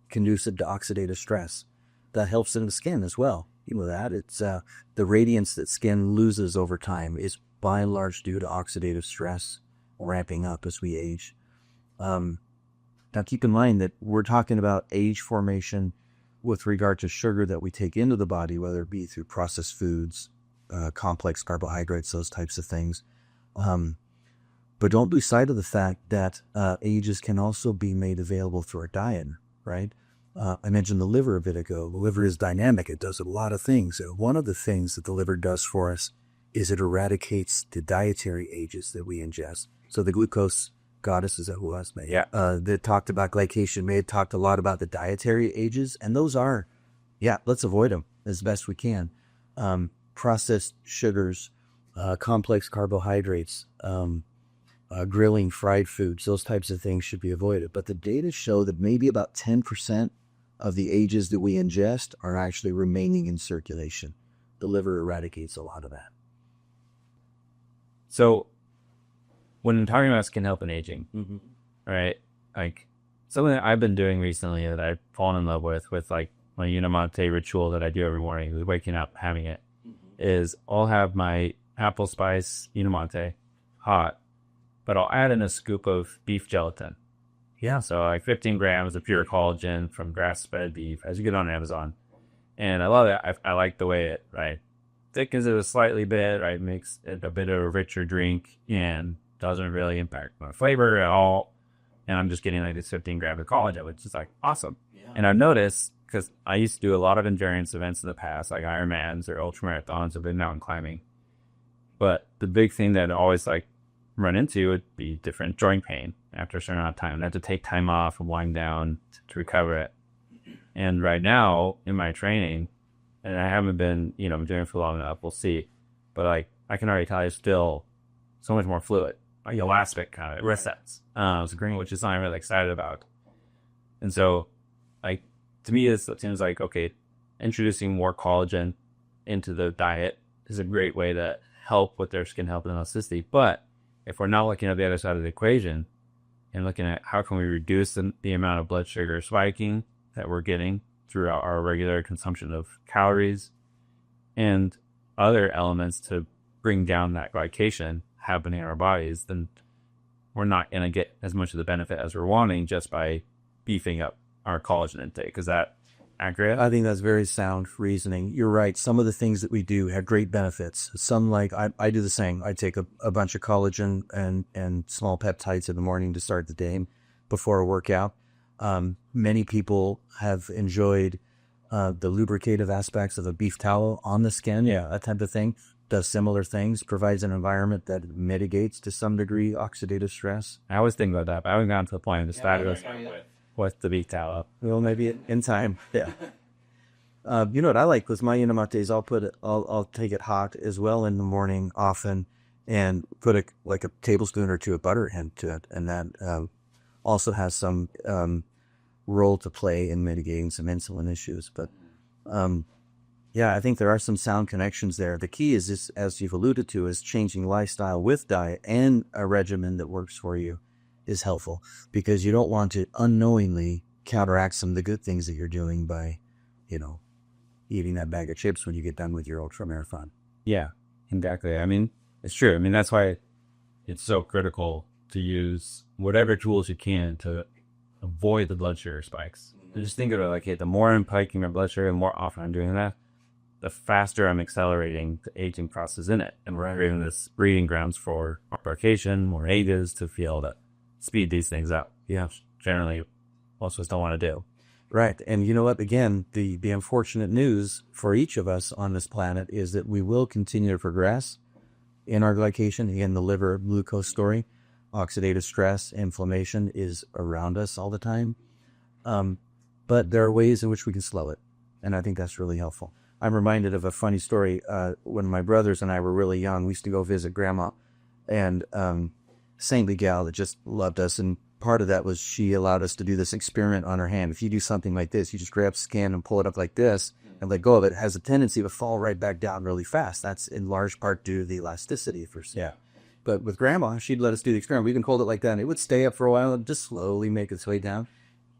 conducive to oxidative stress, that helps in the skin as well. That it's the radiance that skin loses over time is by and large due to oxidative stress ramping up as we age. Now keep in mind that we're talking about age formation with regard to sugar that we take into the body, whether it be through processed foods, complex carbohydrates, those types of things. But don't lose sight of the fact that AGEs can also be made available through our diet, right? I mentioned the liver a bit ago. The liver is dynamic. It does a lot of things. One of the things that the liver does for us is it eradicates the dietary AGEs that we ingest. So the glucose goddess, is that who was made? Yeah. That talked about glycation, may have talked a lot about the dietary AGEs, and those are, let's avoid them as best we can. Processed sugars, complex carbohydrates, grilling, fried foods, those types of things should be avoided. But the data show that maybe about 10% of the AGEs that we ingest are actually remaining in circulation. The liver eradicates a lot of that. So when talking about skin health and aging, right? Like something that I've been doing recently that I've fallen in love with like my Unicity ritual that I do every morning, waking up, having it, is I'll have my apple spice Unicity hot, but I'll add in a scoop of beef gelatin. Yeah. So like 15 grams of pure collagen from grass-fed beef, as you get on Amazon. And I love it. I like the way it, right, thickens it a slightly bit, right, makes it a bit of a richer drink and doesn't really impact my flavor at all. And I'm just getting like this 15 grams of collagen, which is like awesome. Yeah. And I've noticed, because I used to do a lot of endurance events in the past, like Ironmans or ultramarathons, I've been mountain climbing. But the big thing that I always like run into would be different joint pain after a certain amount of time. I have to take time off and wind down to recover it. And right now in my training, and I haven't been, I'm doing it for long enough, we'll see. But like, I can already tell you still so much more fluid, like elastic kind of resets. It's green, which is something I'm really excited about. And so like, to me, it seems like, okay, introducing more collagen into the diet is a great way to help with their skin health and elasticity. But if we're not looking at the other side of the equation and looking at how can we reduce the amount of blood sugar spiking that we're getting through our regular consumption of calories and other elements to bring down that glycation happening in our bodies, then we're not going to get as much of the benefit as we're wanting just by beefing up our collagen intake. Is that accurate? I think that's very sound reasoning. You're right. Some of the things that we do have great benefits. Some, like I do the same. I take a bunch of collagen and small peptides in the morning to start the day before a workout. Many people have enjoyed the lubricative aspects of a beef towel on the skin. Yeah, that type of thing. Does similar things, provides an environment that mitigates to some degree oxidative stress. I always think about that, but I haven't gotten to the point of just started with the beef towel. Well, maybe in time. Yeah. You know what I like with my Unicities? I'll take it hot as well in the morning often, and put a tablespoon or two of butter into it, and that also has some role to play in mitigating some insulin issues. But yeah, I think there are some sound connections there. The key is this, as you've alluded to, is changing lifestyle with diet, and a regimen that works for you is helpful, because you don't want to unknowingly counteract some of the good things that you're doing by, eating that bag of chips when you get done with your ultra marathon. Yeah, exactly. I mean, it's true. I mean, that's why it's so critical to use whatever tools you can to avoid the blood sugar spikes. And just think of it like, hey, the more I'm piking my blood sugar, the more often I'm doing that, the faster I'm accelerating the aging process in it. And we're entering this breeding grounds for glycation, more AGEs, to be able to speed these things up. Yeah, generally most of us don't want to do. Right. And you know what? Again, the unfortunate news for each of us on this planet is that we will continue to progress in our glycation. Again, the liver glucose story, oxidative stress, inflammation is around us all the time. But there are ways in which we can slow it. And I think that's really helpful. I'm reminded of a funny story. When my brothers and I were really young, we used to go visit grandma, and saintly gal that just loved us. And part of that was she allowed us to do this experiment on her hand. If you do something like this, you just grab skin and pull it up like this and let go of it. It has a tendency to fall right back down really fast. That's in large part due to the elasticity for skin. Yeah. But with grandma, she'd let us do the experiment. We can hold it like that, and it would stay up for a while and just slowly make its way down.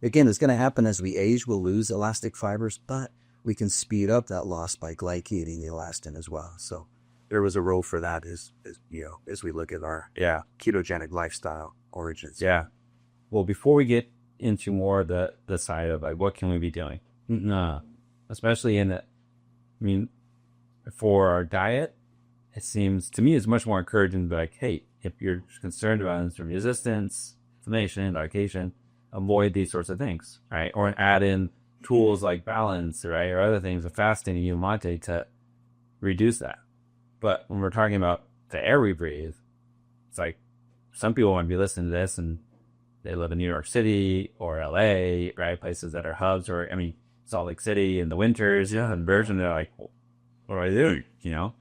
Again, it's going to happen as we age. We'll lose elastic fibers, but we can speed up that loss by glycating the elastin as well. So there was a role for that as we look at our ketogenic lifestyle origins. Yeah. Well, before we get into more the side of like what can we be doing, No, especially in the, I mean, for our diet, it seems to me it's much more encouraging to be like, hey, if you're concerned about insulin resistance, inflammation, glycation, avoid these sorts of things, right? Or add in tools like balance, right? Or other things of fasting you might take to reduce that. But when we're talking about the air we breathe, it's like some people might be listening to this and they live in New York City or LA, right? Places that are hubs, or, I mean, Salt Lake City in the winters, yeah, and version, they're like, well, what do I do? You know?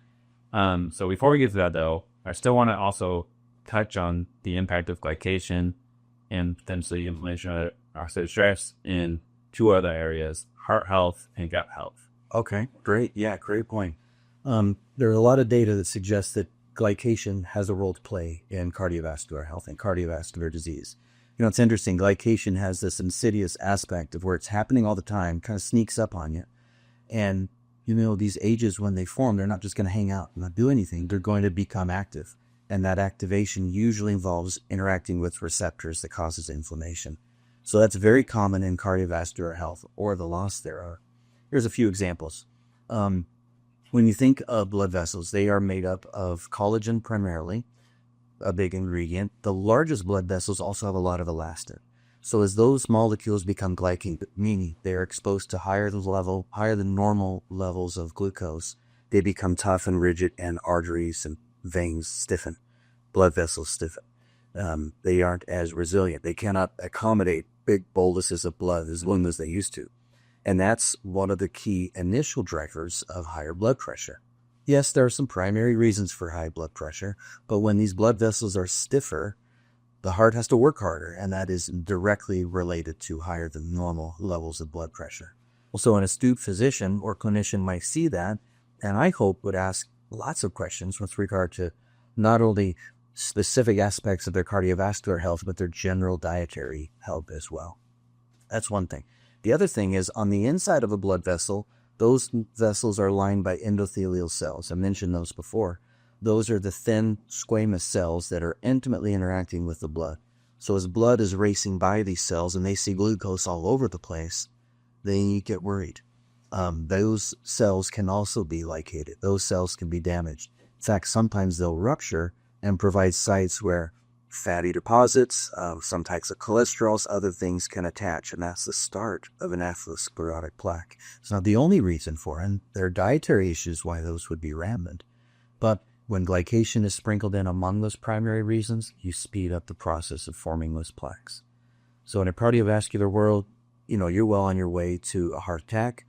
So before we get to that though, I still want to also touch on the impact of glycation and potentially inflammation or oxidative stress in two other areas, heart health and gut health. Okay, great. Yeah, great point. There are a lot of data that suggests that glycation has a role to play in cardiovascular health and cardiovascular disease. You know, it's interesting. Glycation has this insidious aspect of where it's happening all the time, kind of sneaks up on you. And, you know, these ages, when they form, they're not just going to hang out and not do anything. They're going to become active. And that activation usually involves interacting with receptors that causes inflammation. So that's very common in cardiovascular health or the loss thereof. Here's a few examples. When you think of blood vessels, they are made up of collagen primarily, a big ingredient. The largest blood vessels also have a lot of elastin. So as those molecules become glycated, meaning they are exposed to higher than normal levels of glucose, they become tough and rigid, and arteries and veins stiffen, blood vessels stiffen. They aren't as resilient. They cannot accommodate big boluses of blood as long as they used to. And that's one of the key initial drivers of higher blood pressure. Yes, there are some primary reasons for high blood pressure, but when these blood vessels are stiffer, the heart has to work harder, and that is directly related to higher than normal levels of blood pressure. Well, so an astute physician or clinician might see that, and I hope would ask lots of questions with regard to not only specific aspects of their cardiovascular health, but their general dietary health as well. That's one thing. The other thing is, on the inside of a blood vessel, those vessels are lined by endothelial cells. I mentioned those before. Those are the thin squamous cells that are intimately interacting with the blood. So as blood is racing by these cells and they see glucose all over the place, they get worried. Those cells can also be glycated. Those cells can be damaged. In fact, sometimes they'll rupture and provide sites where fatty deposits, some types of cholesterols, other things can attach, and that's the start of an atherosclerotic plaque. It's not the only reason for it, and there are dietary issues why those would be rampant. But when glycation is sprinkled in among those primary reasons, you speed up the process of forming those plaques. So in a cardiovascular world, you know, you're well on your way to a heart attack.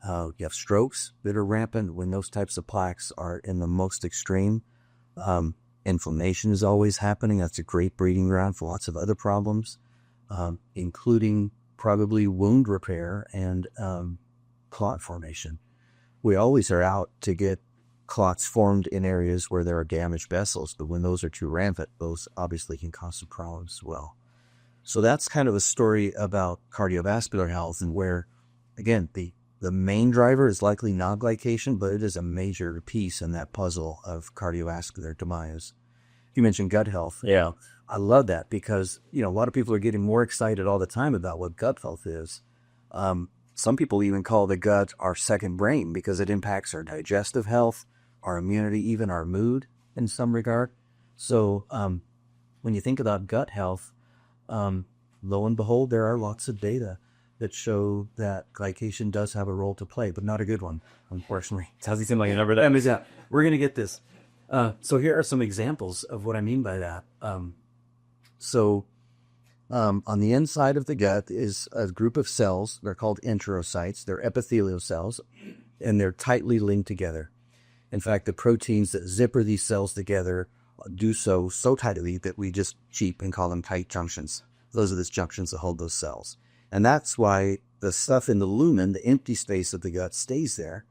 You have strokes that are rampant when those types of plaques are in the most extreme. Inflammation is always happening. That's a great breeding ground for lots of other problems, including probably wound repair and clot formation. We always are out to get clots formed in areas where there are damaged vessels, but when those are too rampant, those obviously can cause some problems as well. So that's kind of a story about cardiovascular health, and where, again, the main driver is likely not glycation, but it is a major piece in that puzzle of cardiovascular demise. You mentioned gut health. Yeah. I love that because, you know, a lot of people are getting more excited all the time about what gut health is. Some people even call the gut our second brain because it impacts our digestive health, our immunity, even our mood in some regard. So when you think about gut health, lo and behold, there are lots of data that show that glycation does have a role to play, but not a good one, unfortunately. Doesn't seem like a number that. Yeah, we're going to get this. So here are some examples of what I mean by that. On the inside of the gut is a group of cells. They're called enterocytes. They're epithelial cells, and they're tightly linked together. In fact, the proteins that zipper these cells together do so tightly that we just cheap and call them tight junctions. Those are the junctions that hold those cells. And that's why the stuff in the lumen, the empty space of the gut, stays there.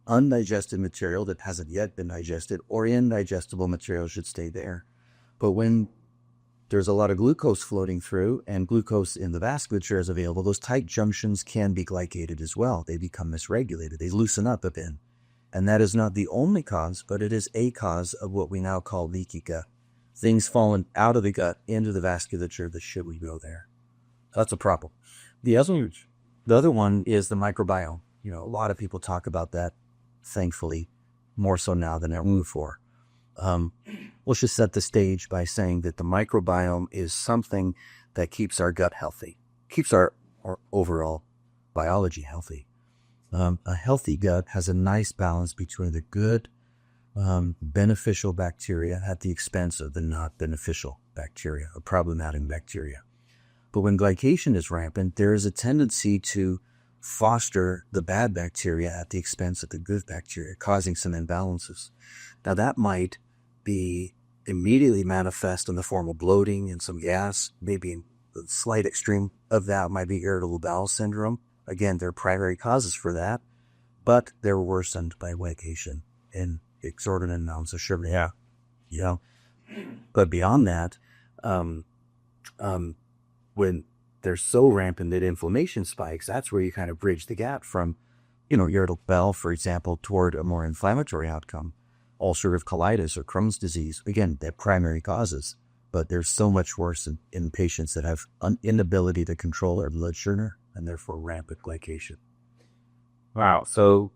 Undigested material that hasn't yet been digested or indigestible material should stay there. But when there's a lot of glucose floating through and glucose in the vasculature is available, those tight junctions can be glycated as well. They become misregulated. They loosen up a bit. And that is not the only cause, but it is a cause of what we now call leaky gut. Things falling out of the gut into the vasculature that shouldn't go there. That's a problem. The other The other one is the microbiome. You know, a lot of people talk about that, thankfully, more so now than ever before. Let's just set the stage by saying that the microbiome is something that keeps our gut healthy, keeps our overall biology healthy. A healthy gut has a nice balance between the good, beneficial bacteria at the expense of the not beneficial bacteria, or problematic bacteria. But when glycation is rampant, there is a tendency to foster the bad bacteria at the expense of the good bacteria, causing some imbalances. Now that might be immediately manifest in the form of bloating and some gas. Maybe the slight extreme of that might be irritable bowel syndrome. Again, there are primary causes for that, but they're worsened by glycation in exorbitant amounts of sugar. Yeah. You know, but beyond that, when they're so rampant that inflammation spikes, that's where you kind of bridge the gap from, irritable bowel, for example, toward a more inflammatory outcome. Ulcerative colitis or Crohn's disease, again, they're primary causes, but they're so much worse in patients that have an inability to control their blood sugar and therefore rampant glycation. Wow. So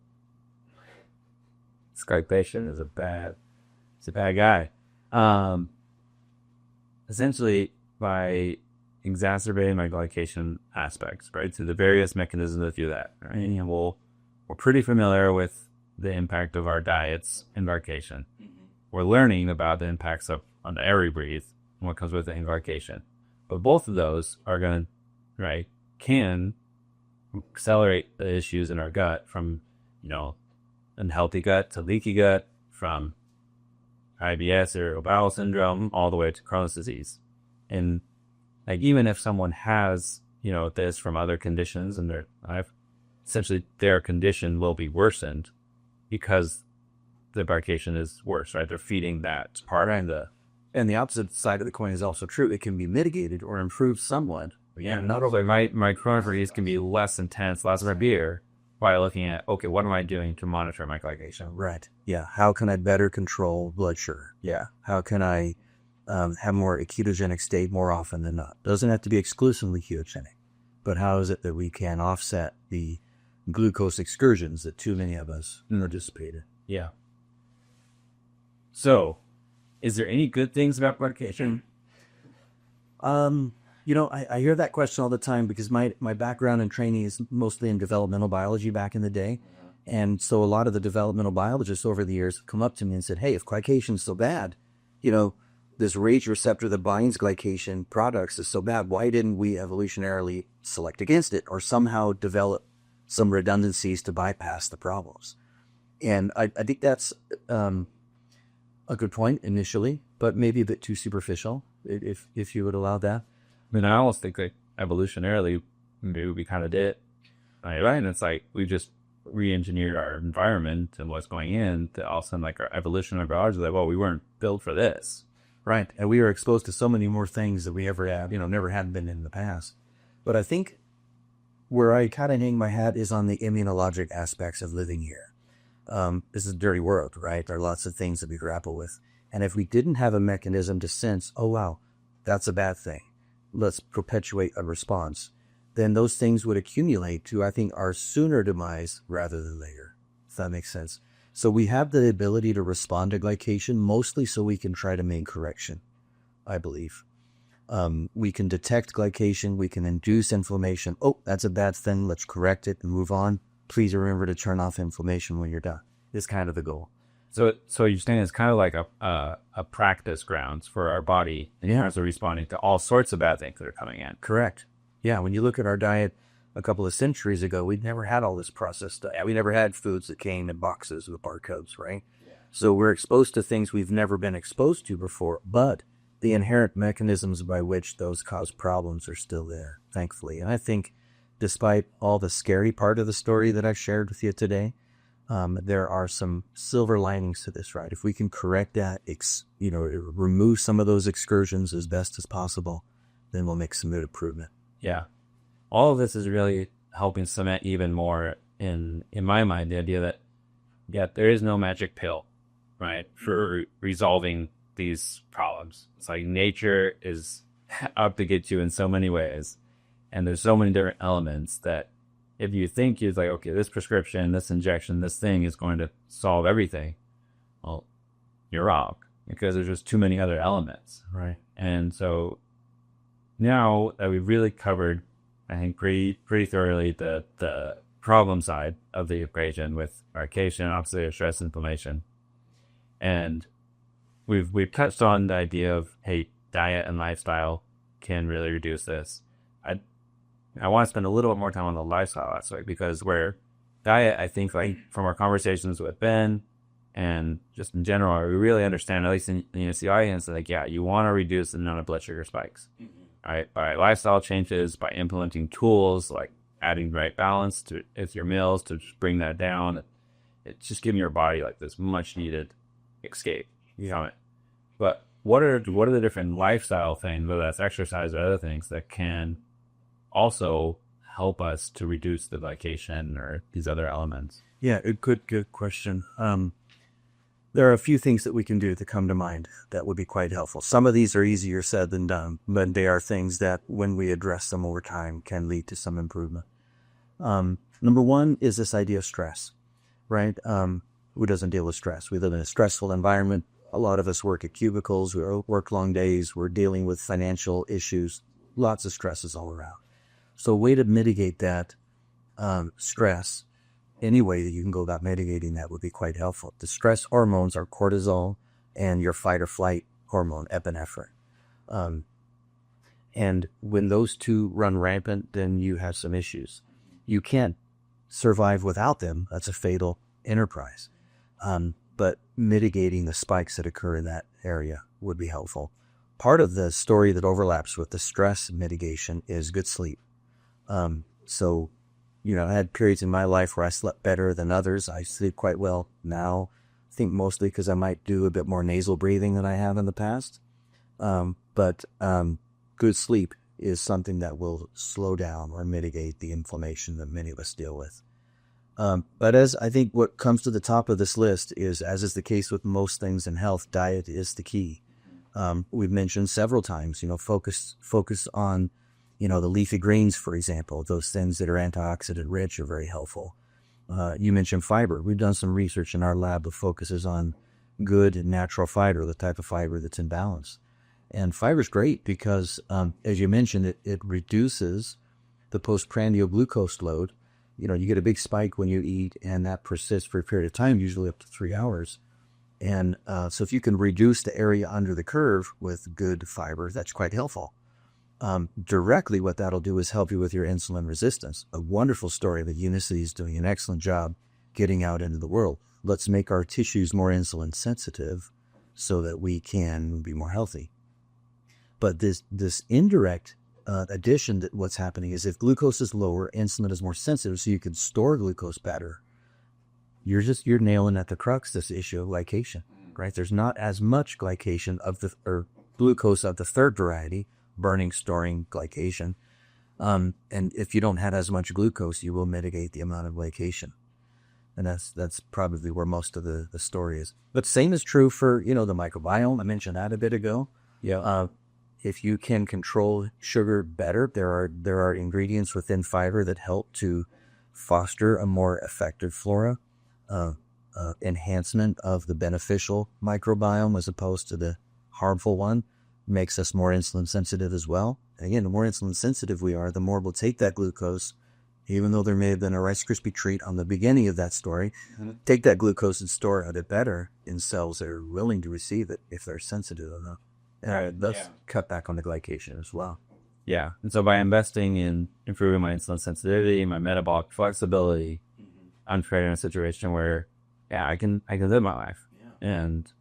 this glycation is a bad guy. Essentially, by exacerbating my glycation aspects, right? So the various mechanisms that do that, right? And we're pretty familiar with the impact of our diets and glycation. We're learning about the impacts on the air we breathe and what comes with the glycation. But both of those are can accelerate the issues in our gut from, unhealthy gut to leaky gut, from IBS or bowel syndrome all the way to Crohn's disease. And even if someone has, this from other conditions and essentially their condition will be worsened because the glycation is worse, right? They're feeding that part. And the opposite side of the coin is also true. It can be mitigated or improved somewhat. Yeah, not only my Crohn's disease can be less intense, less severe, by looking at, okay, what am I doing to monitor my glycation? Right. Yeah. How can I better control blood sugar? Yeah. How can I have more a ketogenic state more often than not? Doesn't have to be exclusively ketogenic, but how is it that we can offset the glucose excursions that too many of us participate in? Yeah. So, is there any good things about glycation? I hear that question all the time because my background and training is mostly in developmental biology back in the day. And so a lot of the developmental biologists over the years have come up to me and said, hey, if glycation is so bad, this RAGE receptor that binds glycation products is so bad, why didn't we evolutionarily select against it or somehow develop some redundancies to bypass the problems? And I think that's a good point initially, but maybe a bit too superficial, if you would allow that. I mean, I almost think evolutionarily, maybe we kind of did, right? And it's we just re-engineered our environment and what's going in to all of a sudden, our evolution, our biology, we weren't built for this. Right. And we are exposed to so many more things that we ever have, never had been in the past. But I think where I kind of hang my hat is on the immunologic aspects of living here. This is a dirty world, right? There are lots of things that we grapple with. And if we didn't have a mechanism to sense, oh, wow, that's a bad thing, let's perpetuate a response, then those things would accumulate to, I think, our sooner demise rather than later, if that makes sense. So we have the ability to respond to glycation mostly so we can try to make correction, I believe. We can detect glycation. We can induce inflammation. Oh, that's a bad thing. Let's correct it and move on. Please remember to turn off inflammation when you're done. Is kind of the goal. So you're saying it's kind of like a practice grounds for our body in terms of responding to all sorts of bad things that are coming in. Correct. Yeah, when you look at our diet a couple of centuries ago, we'd never had all this processed stuff. We never had foods that came in boxes with barcodes, right? Yeah. So we're exposed to things we've never been exposed to before, but the inherent mechanisms by which those cause problems are still there, thankfully. And I think despite all the scary part of the story that I've shared with you today, there are some silver linings to this, right? If we can correct that, remove some of those excursions as best as possible, then we'll make some good improvement. Yeah. All of this is really helping cement even more in my mind, the idea that, there is no magic pill, right, for resolving these problems. It's nature is out to get you in so many ways. And there's so many different elements that if you think it's like, okay, this prescription, this injection, this thing is going to solve everything, well, you're wrong, because there's just too many other elements. Right. And so now that we've really covered, I think pretty thoroughly the problem side of the equation with glycation, oxidative stress, inflammation, and we've touched on the idea of, hey, diet and lifestyle can really reduce this. I want to spend a little bit more time on the lifestyle aspect, because where diet, I think, like from our conversations with Ben and just in general, we really understand, at least in the Unicity audience, like, yeah, you want to reduce the amount of blood sugar spikes, right? By lifestyle changes, by implementing tools like adding the right balance to your meals to just bring that down. It's just giving your body like this much needed escape from it. But what are the different lifestyle things, whether that's exercise or other things, that can also help us to reduce the glycation or these other elements? Yeah, a good question. There are a few things that we can do that come to mind that would be quite helpful. Some of these are easier said than done, but they are things that, when we address them over time, can lead to some improvement. Number one is this idea of stress, right? Who doesn't deal with stress? We live in a stressful environment. A lot of us work at cubicles. We work long days. We're dealing with financial issues. Lots of stresses all around. So a way to mitigate that stress, any way that you can go about mitigating that, would be quite helpful. The stress hormones are cortisol and your fight or flight hormone, epinephrine. And when those two run rampant, then you have some issues. You can't survive without them. That's a fatal enterprise. But mitigating the spikes that occur in that area would be helpful. Part of the story that overlaps with the stress mitigation is good sleep. So, I had periods in my life where I slept better than others. I sleep quite well now. I think mostly because I might do a bit more nasal breathing than I have in the past. But good sleep is something that will slow down or mitigate the inflammation that many of us deal with. But as I think what comes to the top of this list is, as is the case with most things in health, diet is the key. We've mentioned several times, focus on, the leafy greens, for example. Those things that are antioxidant rich are very helpful. You mentioned fiber. We've done some research in our lab that focuses on good and natural fiber, the type of fiber that's in balance. And fiber is great because, as you mentioned, it reduces the postprandial glucose load. You get a big spike when you eat, and that persists for a period of time, usually up to 3 hours. And so if you can reduce the area under the curve with good fiber, that's quite helpful. Directly, what that'll do is help you with your insulin resistance. A wonderful story that Unicity is doing an excellent job getting out into the world. Let's make our tissues more insulin sensitive so that we can be more healthy. But this indirect addition, that what's happening is, if glucose is lower, insulin is more sensitive, so you can store glucose better. You're nailing at the crux this issue of glycation, right? There's not as much glycation or glucose of the third variety, burning, storing glycation. And if you don't have as much glucose, you will mitigate the amount of glycation. And that's probably where most of the story is. But same is true for, the microbiome. I mentioned that a bit ago. Yeah. If you can control sugar better, there are ingredients within fiber that help to foster a more effective flora, enhancement of the beneficial microbiome as opposed to the harmful one, makes us more insulin sensitive as well. And again, the more insulin sensitive we are, the more we'll take that glucose, even though there may have been a Rice Krispie treat on the beginning of that story, take that glucose and store it better in cells that are willing to receive it if they're sensitive enough. And thus cut back on the glycation as well. Yeah. And so by investing in improving my insulin sensitivity, my metabolic flexibility, I'm creating a situation where, I can live my life and,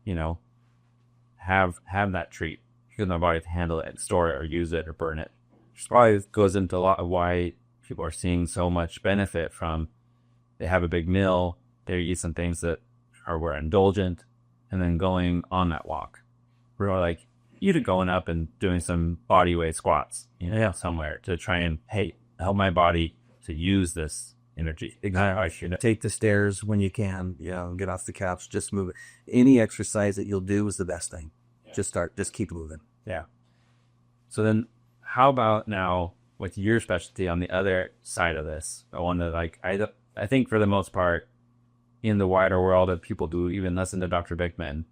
have that treat, because my body can handle it and store it or use it or burn it. Which probably goes into a lot of why people are seeing so much benefit from, they have a big meal, they eat some things that were indulgent, and then going on that walk. We're like, either going up and doing some body weight squats, somewhere to try and, help my body to use this energy. Exactly. Take the stairs when you can, get off the couch, just move it. Any exercise that you'll do is the best thing. Just keep moving. Yeah. So then how about now, with your specialty on the other side of this. I want to I think for the most part in the wider world of people do even listen to Dr. Bickman,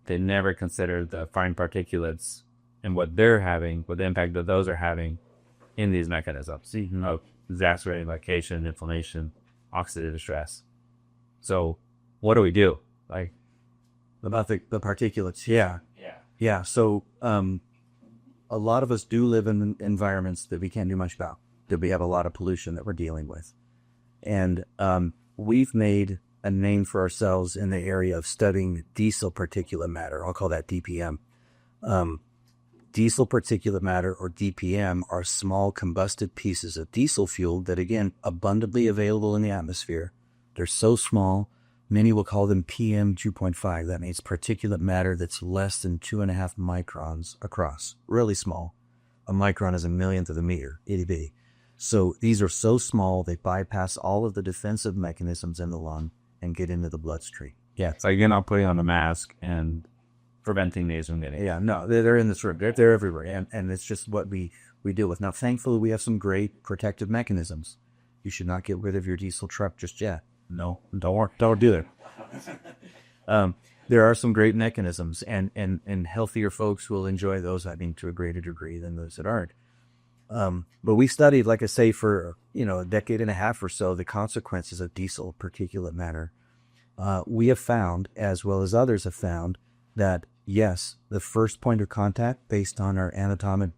they never consider the fine particulates and what they're having, what the impact that those are having in these mechanisms of exacerbating glycation, inflammation, oxidative stress. So what do we do? Like about the particulates? Yeah. So a lot of us do live in environments that we can't do much about, that we have a lot of pollution that we're dealing with. And we've made a name for ourselves in the area of studying diesel particulate matter. I'll call that DPM. Diesel particulate matter, or DPM, are small combusted pieces of diesel fuel that, again, abundantly available in the atmosphere. They're so small, many will call them PM 2.5. That means particulate matter that's less than 2.5 microns across. Really small. A micron is a millionth of a meter, itty bitty. So these are so small, they bypass all of the defensive mechanisms in the lung and get into the bloodstream. Yeah, it's like you're not putting on a mask and preventing these from getting. Yeah, no, they're in this room. They're everywhere, and it's just what we deal with. Now, thankfully, we have some great protective mechanisms. You should not get rid of your diesel truck just yet. No, don't do that. There are some great mechanisms, and healthier folks will enjoy those, I think, to a greater degree than those that aren't. But we studied, like I say, for a decade and a half or so, the consequences of diesel particulate matter. We have found, as well as others have found, that yes, the first point of contact based on our anatomic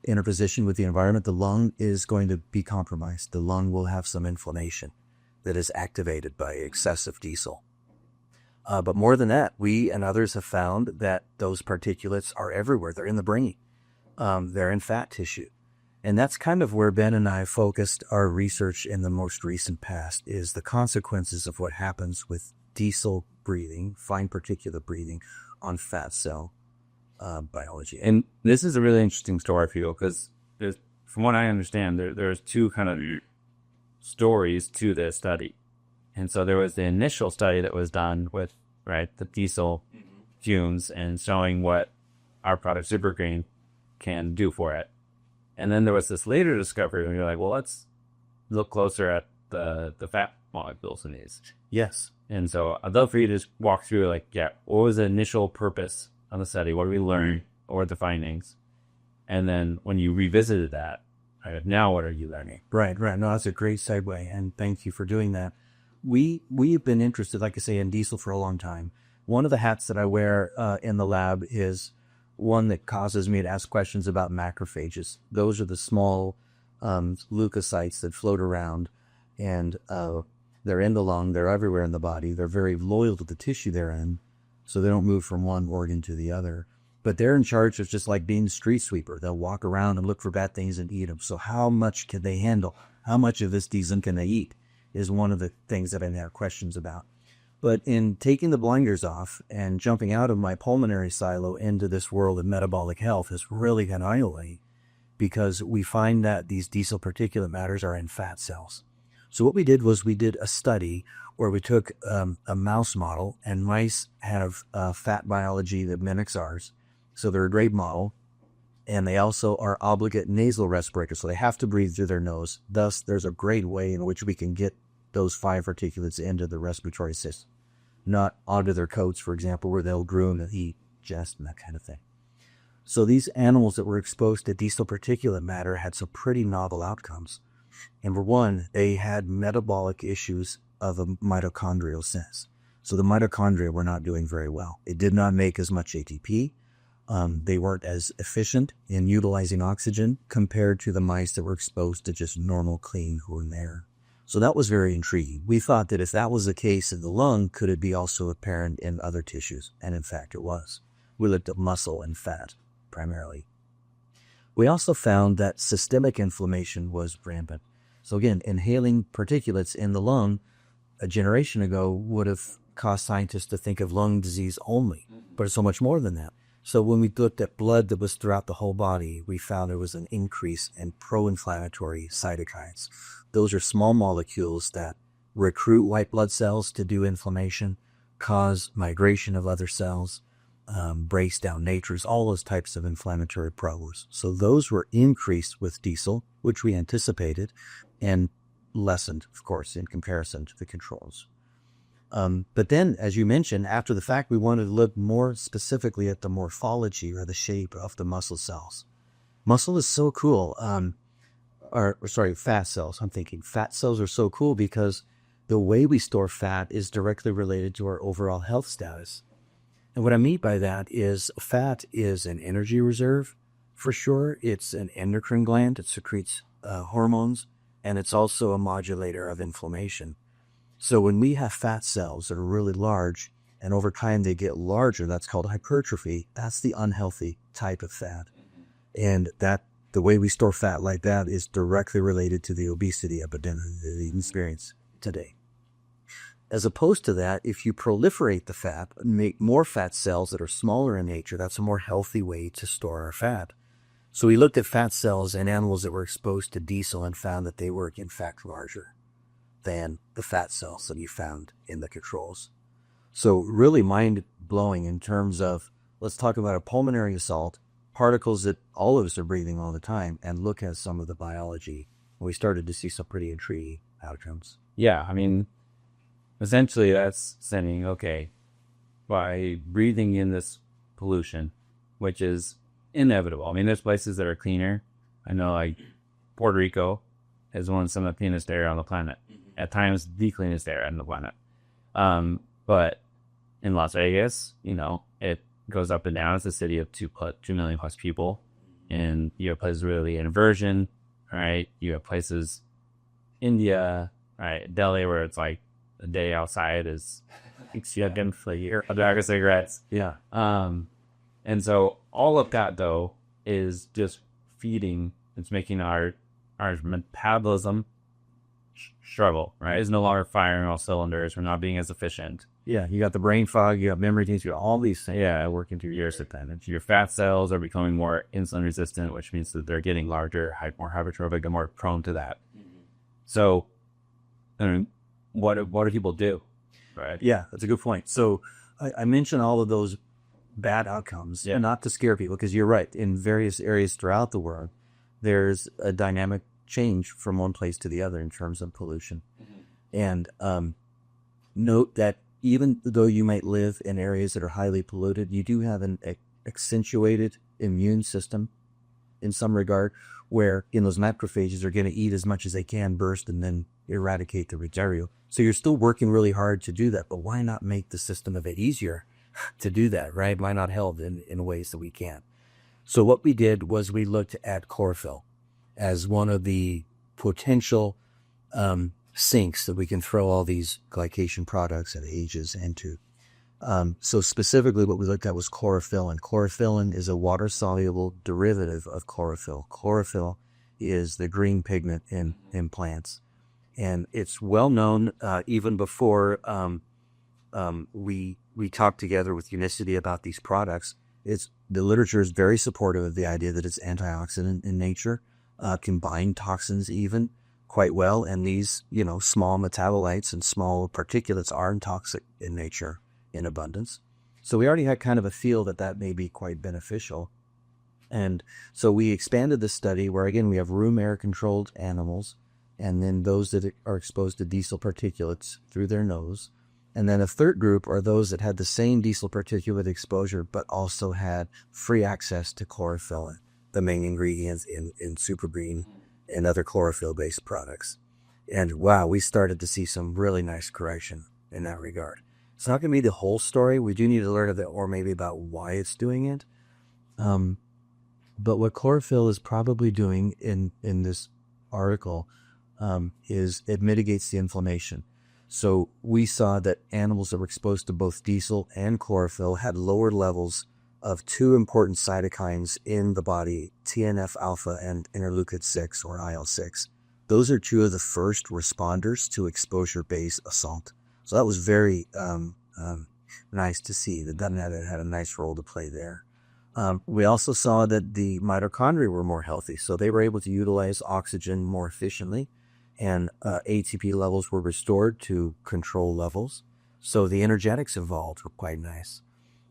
interposition with the environment, the lung is going to be compromised. The lung will have some inflammation that is activated by excessive diesel. But more than that, we and others have found that those particulates are everywhere. They're in the brain. They're in fat tissue. And that's kind of where Ben and I focused our research in the most recent past, is the consequences of what happens with diesel breathing, fine particulate breathing, on fat cell biology. And this is a really interesting story for you, because from what I understand, there's two kind of stories to this study. And so there was the initial study that was done with the diesel fumes and showing what our product Super Green can do for it. And then there was this later discovery when you're like, well, let's look closer at the fat molecules in these. Yes. And so I'd love for you to just walk through, what was the initial purpose of the study? What did we learn? What were the findings? And then when you revisited that, now what are you learning? Right. No, that's a great segue, and thank you for doing that. We've been interested, like I say, in diesel for a long time. One of the hats that I wear in the lab is one that causes me to ask questions about macrophages. Those are the small leukocytes that float around, and they're in the lung. They're everywhere in the body. They're very loyal to the tissue they're in, so they don't move from one organ to the other. But they're in charge of just like being a street sweeper. They'll walk around and look for bad things and eat them. So how much can they handle? How much of this diesel can they eat is one of the things that I have questions about. But in taking the blinders off and jumping out of my pulmonary silo into this world of metabolic health has really been eye-opening, because we find that these diesel particulate matters are in fat cells. So what we did was we did a study where we took a mouse model, and mice have fat biology that mimics ours. So they're a great model, and they also are obligate nasal respirators, so they have to breathe through their nose. Thus, there's a great way in which we can get those fine particulates into the respiratory system, not onto their coats, for example, where they'll groom and eat, just and that kind of thing. So these animals that were exposed to diesel particulate matter had some pretty novel outcomes. Number one, they had metabolic issues of a mitochondrial sense. So the mitochondria were not doing very well. It did not make as much ATP. They weren't as efficient in utilizing oxygen compared to the mice that were exposed to just normal, clean, clean air. So that was very intriguing. We thought that if that was the case in the lung, could it be also apparent in other tissues? And in fact, it was. We looked at muscle and fat, primarily. We also found that systemic inflammation was rampant. So again, inhaling particulates in the lung a generation ago would have caused scientists to think of lung disease only, but it's so much more than that. So when we looked at blood that was throughout the whole body, we found there was an increase in pro-inflammatory cytokines. Those are small molecules that recruit white blood cells to do inflammation, cause migration of other cells, breaks down natures, all those types of inflammatory problems. So those were increased with diesel, which we anticipated, and lessened, of course, in comparison to the controls. But then, as you mentioned, after the fact, we wanted to look more specifically at the morphology or the shape of the muscle cells. Muscle is so cool. Fat cells. I'm thinking fat cells are so cool because the way we store fat is directly related to our overall health status. And what I mean by that is fat is an energy reserve, for sure. It's an endocrine gland. It secretes hormones, and it's also a modulator of inflammation. So when we have fat cells that are really large, and over time they get larger, that's called hypertrophy. That's the unhealthy type of fat. And that the way we store fat like that is directly related to the obesity epidemic that we experience today. As opposed to that, if you proliferate the fat and make more fat cells that are smaller in nature, that's a more healthy way to store our fat. So we looked at fat cells in animals that were exposed to diesel and found that they were in fact larger than the fat cells that you found in the controls. So really mind-blowing in terms of, let's talk about a pulmonary assault, particles that all of us are breathing all the time, and look at some of the biology. We started to see some pretty intriguing outcomes. Yeah, I mean, essentially that's saying, okay, by breathing in this pollution, which is inevitable. I mean, there's places that are cleaner. I know, like, Puerto Rico is one of some of the cleanest air on the planet. At times, the cleanest air on the planet. But in Las Vegas, it goes up and down. It's a city of 2 million plus people. And you have places really inversion, right? You have places, India, right? Delhi, where it's like a day outside is again for a year, a bag of cigarettes. Yeah. And so all of that, though, is just feeding. It's making our metabolism struggle, right? It's no longer firing all cylinders. We're not being as efficient. Yeah, you got the brain fog, you got memory things, you got all these things. Yeah, working through your advantage. Your fat cells are becoming more insulin resistant, which means that they're getting larger, more hypertrophic, and more prone to that. So, what do people do? Right? Yeah, that's a good point. So I mentioned all of those bad outcomes, and not to scare people, because you're right. In various areas throughout the world, there's a dynamic change from one place to the other in terms of pollution. And note that even though you might live in areas that are highly polluted, you do have an accentuated immune system in some regard, where those macrophages are going to eat as much as they can, burst, and then eradicate the material. So you're still working really hard to do that, but why not make the system a bit easier to do that, right? Why not help in ways that we can? So what we did was we looked at chlorophyll as one of the potential sinks that we can throw all these glycation products and ages into. So specifically what we looked at was chlorophyllin. Chlorophyllin is a water-soluble derivative of chlorophyll. Chlorophyll is the green pigment in plants. And it's well known even before we talked together with Unicity about these products. The literature is very supportive of the idea that it's antioxidant in nature, can bind toxins even quite well. And these, small metabolites and small particulates are toxic in nature in abundance. So we already had kind of a feel that may be quite beneficial. And so we expanded the study where, again, we have room air controlled animals, and then those that are exposed to diesel particulates through their nose. And then a third group are those that had the same diesel particulate exposure, but also had free access to chlorophyllin, the main ingredients in super green and other chlorophyll-based products. And wow, we started to see some really nice correction in that regard. It's not going to be the whole story. We do need to learn a bit more maybe about why it's doing it. But what chlorophyll is probably doing in this article is it mitigates the inflammation. So we saw that animals that were exposed to both diesel and chlorophyll had lower levels of two important cytokines in the body, TNF-alpha and interleukin-6 or IL-6. Those are two of the first responders to exposure-based assault. So that was very nice to see that had a nice role to play there. We also saw that the mitochondria were more healthy, so they were able to utilize oxygen more efficiently, and ATP levels were restored to control levels. So the energetics involved were quite nice.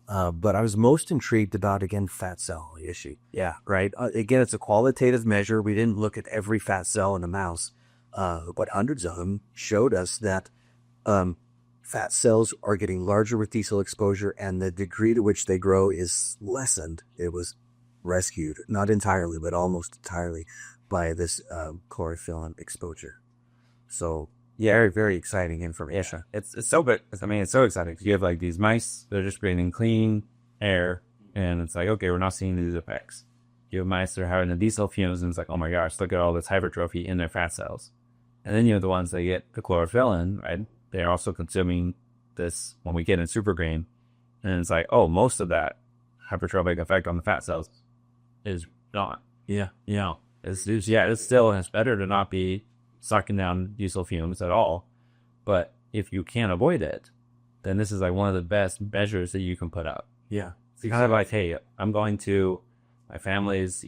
But I was most intrigued about, again, fat cell issue. Yeah, right. Again, it's a qualitative measure. We didn't look at every fat cell in a mouse, but hundreds of them showed us that fat cells are getting larger with diesel exposure, and the degree to which they grow is lessened. It was rescued, not entirely, but almost entirely, by this chlorophyll exposure. So, Yeah, very, very exciting information. It's so good. I mean, it's so exciting because you have like these mice that are just breathing clean air, and it's like, okay, we're not seeing these effects. You have mice that are having the diesel fumes, and it's like, oh my gosh, look at all this hypertrophy in their fat cells. And then you have the ones that get the chlorophyll, right? They're also consuming this when we get in super grain, and it's like, oh, most of that hypertrophic effect on the fat cells is not. yeah. You know, it's still it's better to not be sucking down diesel fumes at all. But if you can't avoid it, then this is like one of the best measures that you can put up. Yeah. It's kind of like, hey, I'm going to my family's,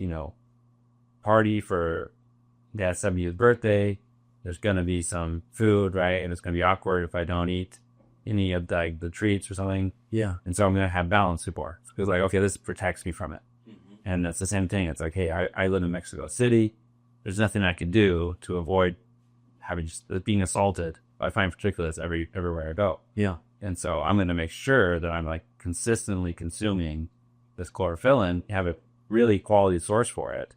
party for Dad's 70th birthday. There's going to be some food, right? And it's going to be awkward if I don't eat any of the treats or something. Yeah. And so I'm going to have balance support. It's like, okay, this protects me from it. Mm-hmm. And that's the same thing. It's like, hey, I live in Mexico City. There's nothing I can do to avoid being assaulted by fine particulates everywhere I go. Yeah. And so I'm going to make sure that I'm like consistently consuming this chlorophyll, have a really quality source for it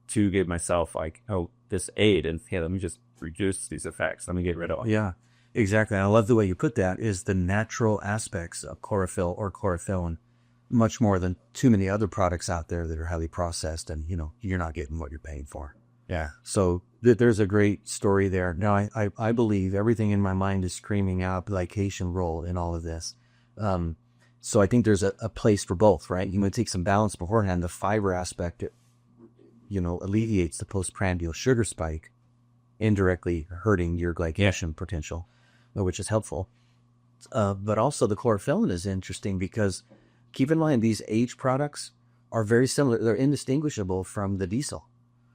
to give myself like, oh, this aid, and hey, let me just reduce these effects. Let me get rid of it. Yeah, exactly. And I love the way you put that, is the natural aspects of chlorophyll or chlorophyllin, much more than too many other products out there that are highly processed, and you're not getting what you're paying for. Yeah. So there's a great story there. Now, I believe everything in my mind is screaming out glycation role in all of this. So I think there's a place for both, right? You might take some balance beforehand. The fiber aspect, alleviates the postprandial sugar spike, indirectly hurting your glycation potential, which is helpful. But also the chlorophyllin is interesting because keep in mind, these age products are very similar. They're indistinguishable from the diesel.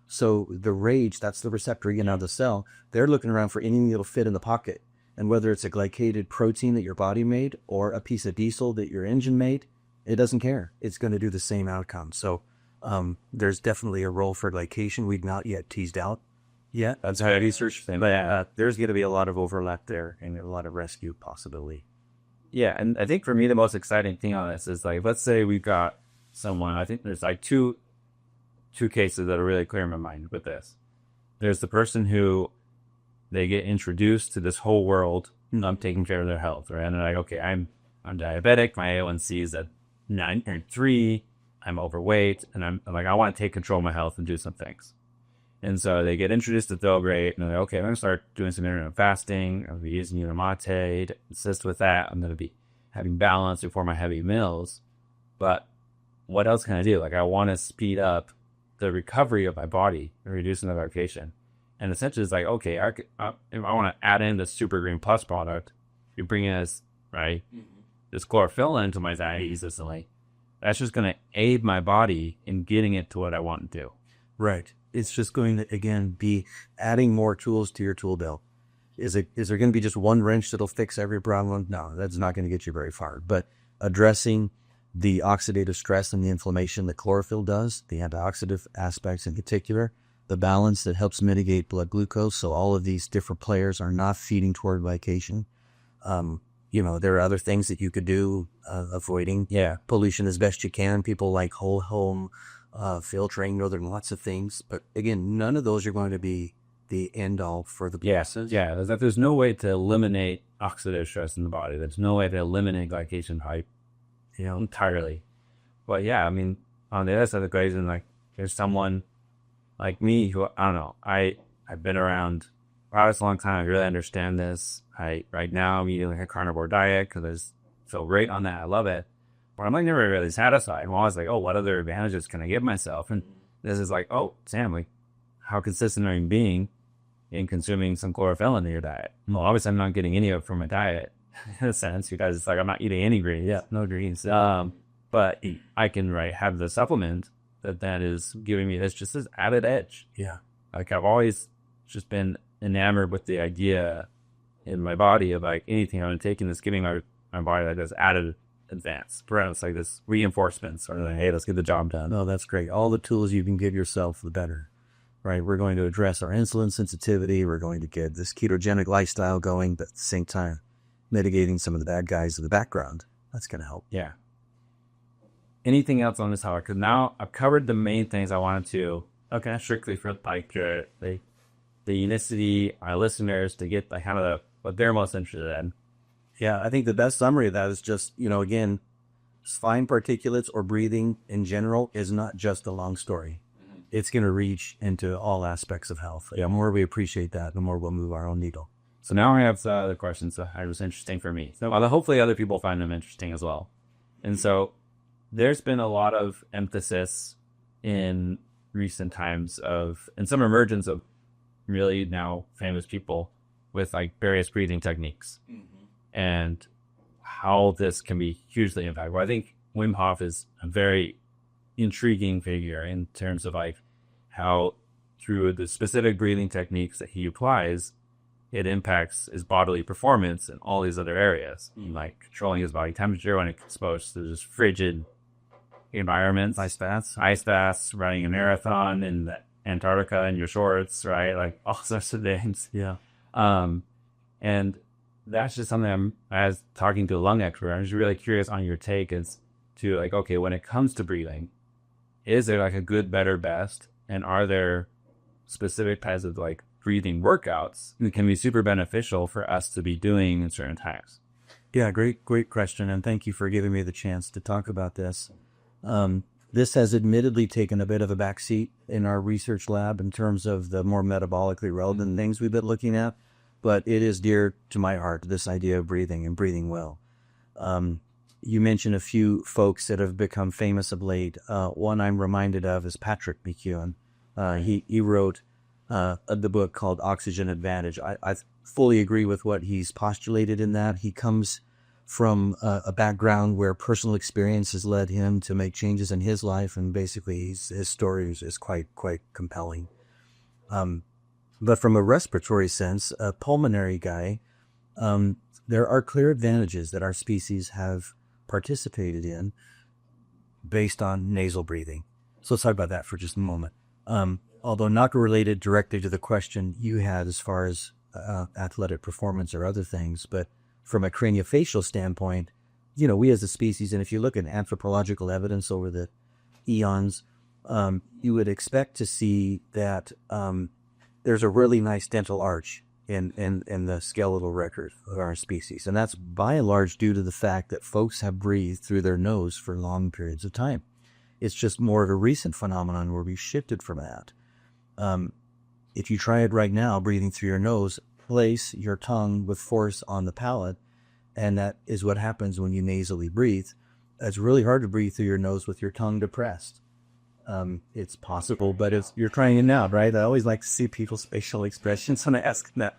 So the RAGE, that's the receptor of the cell, they're looking around for anything that'll fit in the pocket. And whether it's a glycated protein that your body made or a piece of diesel that your engine made, it doesn't care. It's going to do the same outcome. So there's definitely a role for glycation we've not yet teased out yet. That's how research thing. But there's going to be a lot of overlap there and a lot of rescue possibility. Yeah, and I think for me the most exciting thing on this is like, let's say we've got someone. I think there's like two cases that are really clear in my mind with this. There's the person who they get introduced to this whole world of taking care of their health, right? And they're like, okay, I'm diabetic, my A1C is at 9.3, I'm overweight, and I'm like, I want to take control of my health and do some things. And so they get introduced to Thelgrate, and they're like, okay, I'm going to start doing some intermittent fasting. I'm going to be using Unicity to assist with that. I'm going to be having balance before my heavy meals. But what else can I do? Like, I want to speed up the recovery of my body and reducing the glycation. And essentially it's like, okay, if I want to add in the Super Green Plus product, you bring in this, right, this chlorophyll into my diet consistently. That's just going to aid my body in getting it to what I want to do. Right. It's just going to, again, be adding more tools to your tool belt. Is there going to be just one wrench that'll fix every problem? No, that's not going to get you very far. But addressing the oxidative stress and the inflammation that chlorophyll does, the antioxidant aspects in particular, the balance that helps mitigate blood glucose, so all of these different players are not feeding toward glycation. There are other things that you could do, avoiding pollution as best you can. People like whole home filtering. There are lots of things, but again, none of those are going to be the end all for the process. Yeah, there's no way to eliminate oxidative stress in the body. There's no way to eliminate glycation hype, entirely. But yeah, I mean, on the other side of the equation, like there's someone like me who, I don't know, I've been around for a long time. I really understand this. Right now I'm eating like a carnivore diet because I feel great on that. I love it. But I'm like never really satisfied. I'm always like, oh, what other advantages can I give myself? And this is like, oh, Sam, like, how consistent are you being in consuming some chlorophyll in your diet? Well, obviously I'm not getting any of it from my diet in a sense, because it's like I'm not eating any greens. Yeah, no greens. But I can have the supplement that is giving me this added edge. Yeah. Like I've always just been enamored with the idea in my body of like anything I'm taking that's giving my body like this added advance. Perhaps like this reinforcements or like, hey, let's get the job done. No, that's great. All the tools you can give yourself, the better, right? We're going to address our insulin sensitivity. We're going to get this ketogenic lifestyle going, but at the same time, mitigating some of the bad guys in the background. That's going to help. Yeah. Anything else on this topic? Because now I've covered the main things I wanted to, strictly for like the Unicity, our listeners, to get like kind of what they're most interested in. Yeah, I think the best summary of that is just, again, fine particulates or breathing in general is not just a long story. It's going to reach into all aspects of health. The more we appreciate that, the more we'll move our own needle. So now I have other questions that was interesting for me. So hopefully other people find them interesting as well. And so there's been a lot of emphasis in recent times and some emergence of really now famous people with like various breathing techniques. And how this can be hugely impactful. I think Wim Hof is a very intriguing figure in terms of like how through the specific breathing techniques that he applies, it impacts his bodily performance in all these other areas, like controlling his body temperature when it's exposed to just frigid environments, ice baths, running a marathon in Antarctica in your shorts, right? Like all sorts of things. Yeah. And that's just something I was talking to a lung expert. I'm just really curious on your take as to like, okay, when it comes to breathing, is there like a good, better, best? And are there specific types of like breathing workouts that can be super beneficial for us to be doing in certain times? Yeah, great question. And thank you for giving me the chance to talk about this. This has admittedly taken a bit of a backseat in our research lab in terms of the more metabolically relevant things we've been looking at. But it is dear to my heart, this idea of breathing and breathing well. You mentioned a few folks that have become famous of late. One I'm reminded of is Patrick McKeown. He wrote the book called Oxygen Advantage. I fully agree with what he's postulated in that. He comes from a background where personal experience has led him to make changes in his life, and basically his story is quite compelling. But from a respiratory sense, a pulmonary guy, there are clear advantages that our species have participated in based on nasal breathing. So let's talk about that for just a moment. Although not related directly to the question you had as far as athletic performance or other things, but from a craniofacial standpoint, we as a species, and if you look at anthropological evidence over the eons, you would expect to see that there's a really nice dental arch in the skeletal record of our species. And that's by and large due to the fact that folks have breathed through their nose for long periods of time. It's just more of a recent phenomenon where we've shifted from that. If you try it right now, breathing through your nose, place your tongue with force on the palate, and that is what happens when you nasally breathe. It's really hard to breathe through your nose with your tongue depressed. It's possible, but you're trying it now, right? I always like to see people's facial expressions when I ask them that.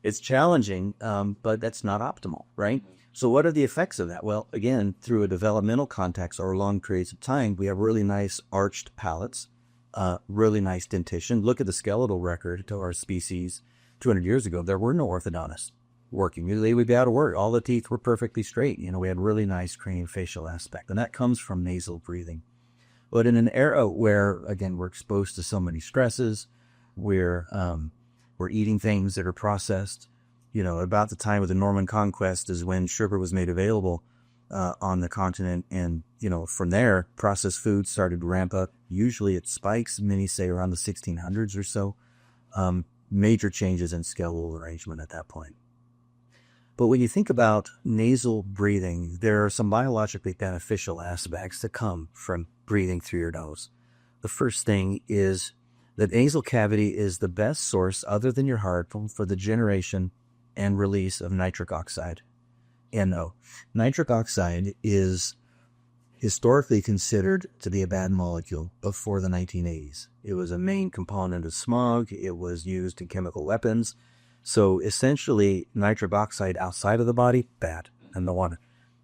It's challenging, but that's not optimal, right? So what are the effects of that? Well, again, through a developmental context or long periods of time, we have really nice arched palates, really nice dentition. Look at the skeletal record to our species 200 years ago. There were no orthodontists working. They would be out of work. All the teeth were perfectly straight. We had really nice craniofacial aspect, and that comes from nasal breathing. But in an era where, again, we're exposed to so many stresses, we're eating things that are processed. About the time of the Norman Conquest is when sugar was made available on the continent. And, from there, processed foods started to ramp up. Usually it spikes, many say around the 1600s or so. Major changes in skeletal arrangement at that point. But when you think about nasal breathing, there are some biologically beneficial aspects that come from breathing through your nose. The first thing is the nasal cavity is the best source, other than your heart, for the generation and release of nitric oxide, NO. Nitric oxide is historically considered to be a bad molecule before the 1980s. It was a main component of smog. It was used in chemical weapons. So essentially, nitric oxide outside of the body, bad, and no one.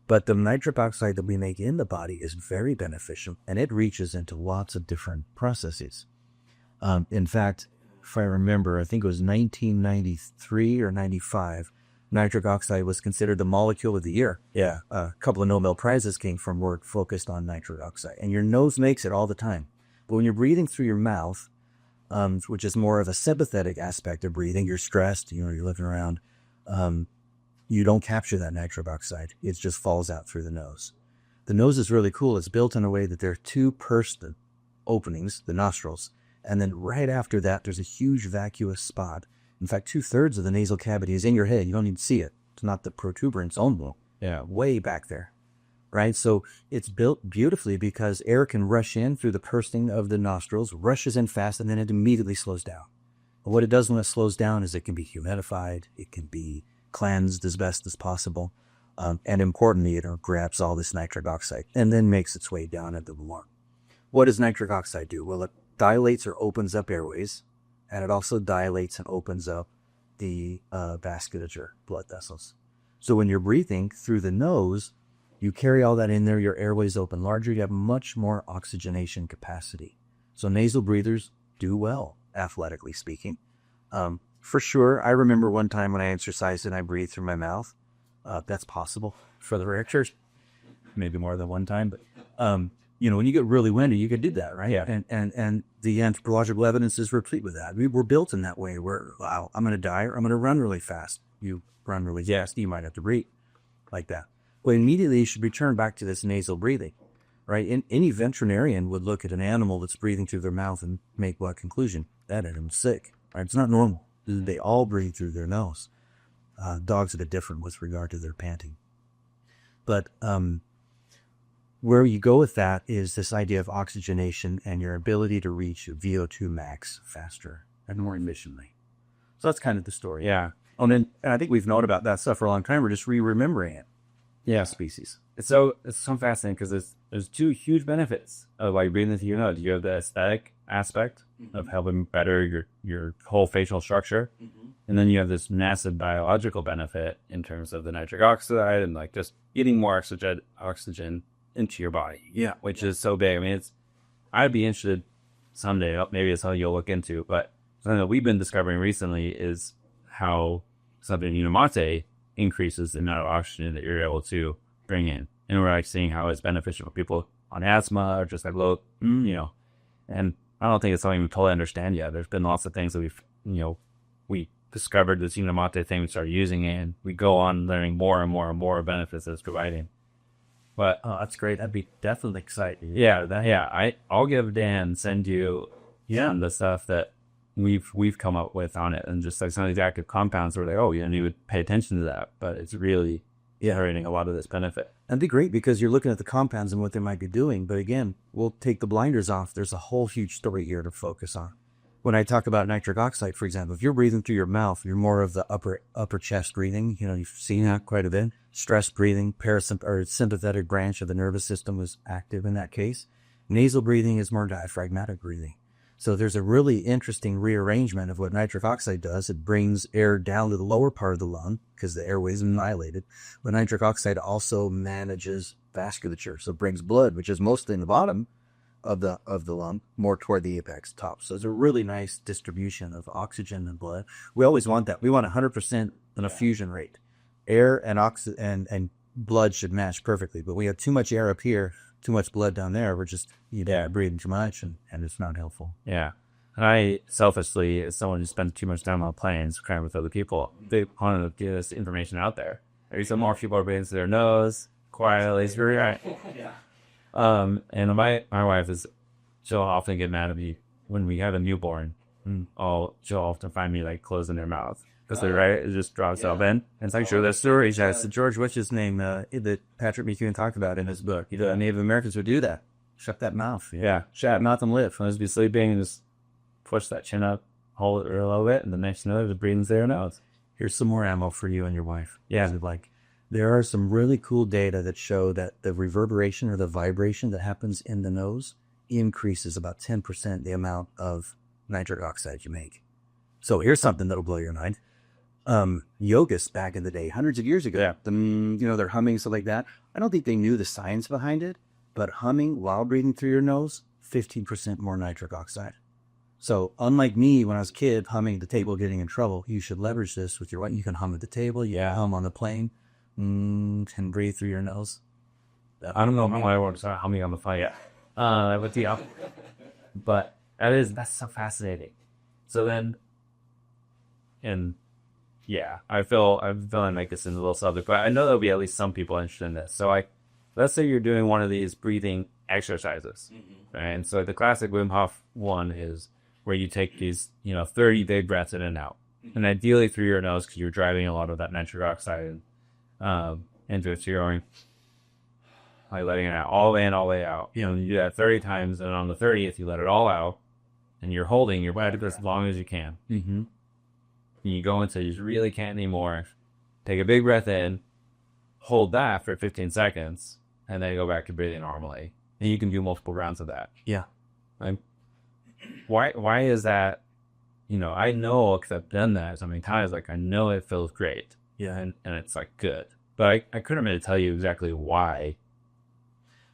But the nitric oxide that we make in the body is very beneficial, and it reaches into lots of different processes. In fact, if I remember, I think it was 1993 or 95, nitric oxide was considered the molecule of the year. Yeah. A couple of Nobel Prizes came from work focused on nitric oxide. And your nose makes it all the time. But when you're breathing through your mouth, which is more of a sympathetic aspect of breathing, you're stressed, you're looking around, you don't capture that nitric oxide. It just falls out through the nose. The nose is really cool. It's built in a way that there are two pursed openings, the nostrils, and then right after that, there's a huge vacuous spot. In fact, 2/3 of the nasal cavity is in your head. You don't even see it. It's not the protuberance only. Yeah, way back there, right? So it's built beautifully because air can rush in through the pursing of the nostrils, rushes in fast, and then it immediately slows down. But what it does when it slows down is it can be humidified. It can be cleansed as best as possible. And importantly, it grabs all this nitric oxide and then makes its way down into the lung. What does nitric oxide do? Well, it dilates or opens up airways, and it also dilates and opens up the vasculature, blood vessels. So when you're breathing through the nose, you carry all that in there, your airways open larger, you have much more oxygenation capacity. So nasal breathers do well, athletically speaking. For sure, I remember one time when I exercised and I breathed through my mouth. That's possible for the record. Maybe more than one time, but when you get really windy, you could do that, right? Yeah. And the anthropological evidence is replete with that. We were built in that way where, wow, I'm going to die or I'm going to run really fast. You run really fast, you might have to breathe like that. Well, immediately you should return back to this nasal breathing, right? Any veterinarian would look at an animal that's breathing through their mouth and make what conclusion? That animal's sick, right? It's not normal. They all breathe through their nose. Dogs are a bit different with regard to their panting. But where you go with that is this idea of oxygenation and your ability to reach VO2 max faster and more efficiently. So that's kind of the story. Yeah. And I think we've known about that stuff for a long time. We're just remembering it. Yeah. Species. It's so fascinating because there's two huge benefits of why you're breathing through your nose. You have the aesthetic aspect of helping better your whole facial structure. And then you have this massive biological benefit in terms of the nitric oxide and like just getting more oxygen into your body. Yeah. Which is so big. I mean, I'd be interested someday, maybe it's something you'll look into, but something that we've been discovering recently is how something in Unicity increases the amount of oxygen that you're able to bring in. And we're like seeing how it's beneficial for people on asthma or just like low, and I don't think it's something we totally understand yet. There's been lots of things that we discovered this Unicity thing, we started using it, and we go on learning more and more and more benefits it's providing. But that's great. That'd be definitely exciting. Yeah. I'll give Dan, send you the stuff that we've come up with on it, and just like some of these active compounds where you would pay attention to that, but it's really generating a lot of this benefit. That'd be great because you're looking at the compounds and what they might be doing. But again, we'll take the blinders off. There's a whole huge story here to focus on. When I talk about nitric oxide, for example, if you're breathing through your mouth, you're more of the upper chest breathing. You've seen that quite a bit. Stress breathing, sympathetic branch of the nervous system was active in that case. Nasal breathing is more diaphragmatic breathing. So there's a really interesting rearrangement of what nitric oxide does. It brings air down to the lower part of the lung because the airway is annihilated. But nitric oxide also manages vasculature. So it brings blood, which is mostly in the bottom of the lung, more toward the apex top. So it's a really nice distribution of oxygen and blood. We always want that. We want 100% in a fusion rate. Air and and blood should match perfectly. But we have too much air up here, too much blood down there. We're just breathing too much, and it's not helpful. Yeah. And I selfishly, as someone who spends too much time on planes crying with other people, they wanted to get this information out there. Maybe some more people are breathing through their nose quietly. Yeah. And my wife she'll often get mad at me when we have a newborn. She'll often find me like closing their mouth because it just drops out in. And it's like, sure, there's stories. That's George, what's his name, that Patrick McEwen talked about in his book. Native Americans would do that. Shut that mouth. Yeah. Shut mouth and live. I'll just be sleeping and just push that chin up, hold it a little bit, and the next thing you know, the breathing's there now. Here's some more ammo for you and your wife. Yeah. There are some really cool data that show that the reverberation or the vibration that happens in the nose increases about 10% the amount of nitric oxide you make. So here's something that'll blow your mind. Yogists back in the day, hundreds of years ago, they're humming, stuff like that. I don't think they knew the science behind it, but humming while breathing through your nose, 15% more nitric oxide. So unlike me, when I was a kid, humming at the table, getting in trouble, you should leverage this with your what? You can hum at the table. Yeah. Hum on the plane. Can breathe through your nose. I don't know how I want to start humming on the plane yet. With the but that's so fascinating. So then, and yeah, I'm feeling like this is a little subject, but I know there'll be at least some people interested in this. So let's say you're doing one of these breathing exercises, right? And so the classic Wim Hof one is where you take these, 30 big breaths in and out, and ideally through your nose because you're driving a lot of that nitric oxide into it. So you're going, like letting it out all the way in, all the way out. You do that 30 times, and on the 30th, you let it all out, and you're holding your breath as long as you can. Mm-hmm. And you go until you just really can't anymore. Take a big breath in, hold that for 15 seconds, and then go back to breathing normally. And you can do multiple rounds of that. Yeah. Like, why is that? I know because I've done that so many times. Like, I know it feels great. Yeah. And it's like good. But I couldn't really tell you exactly why.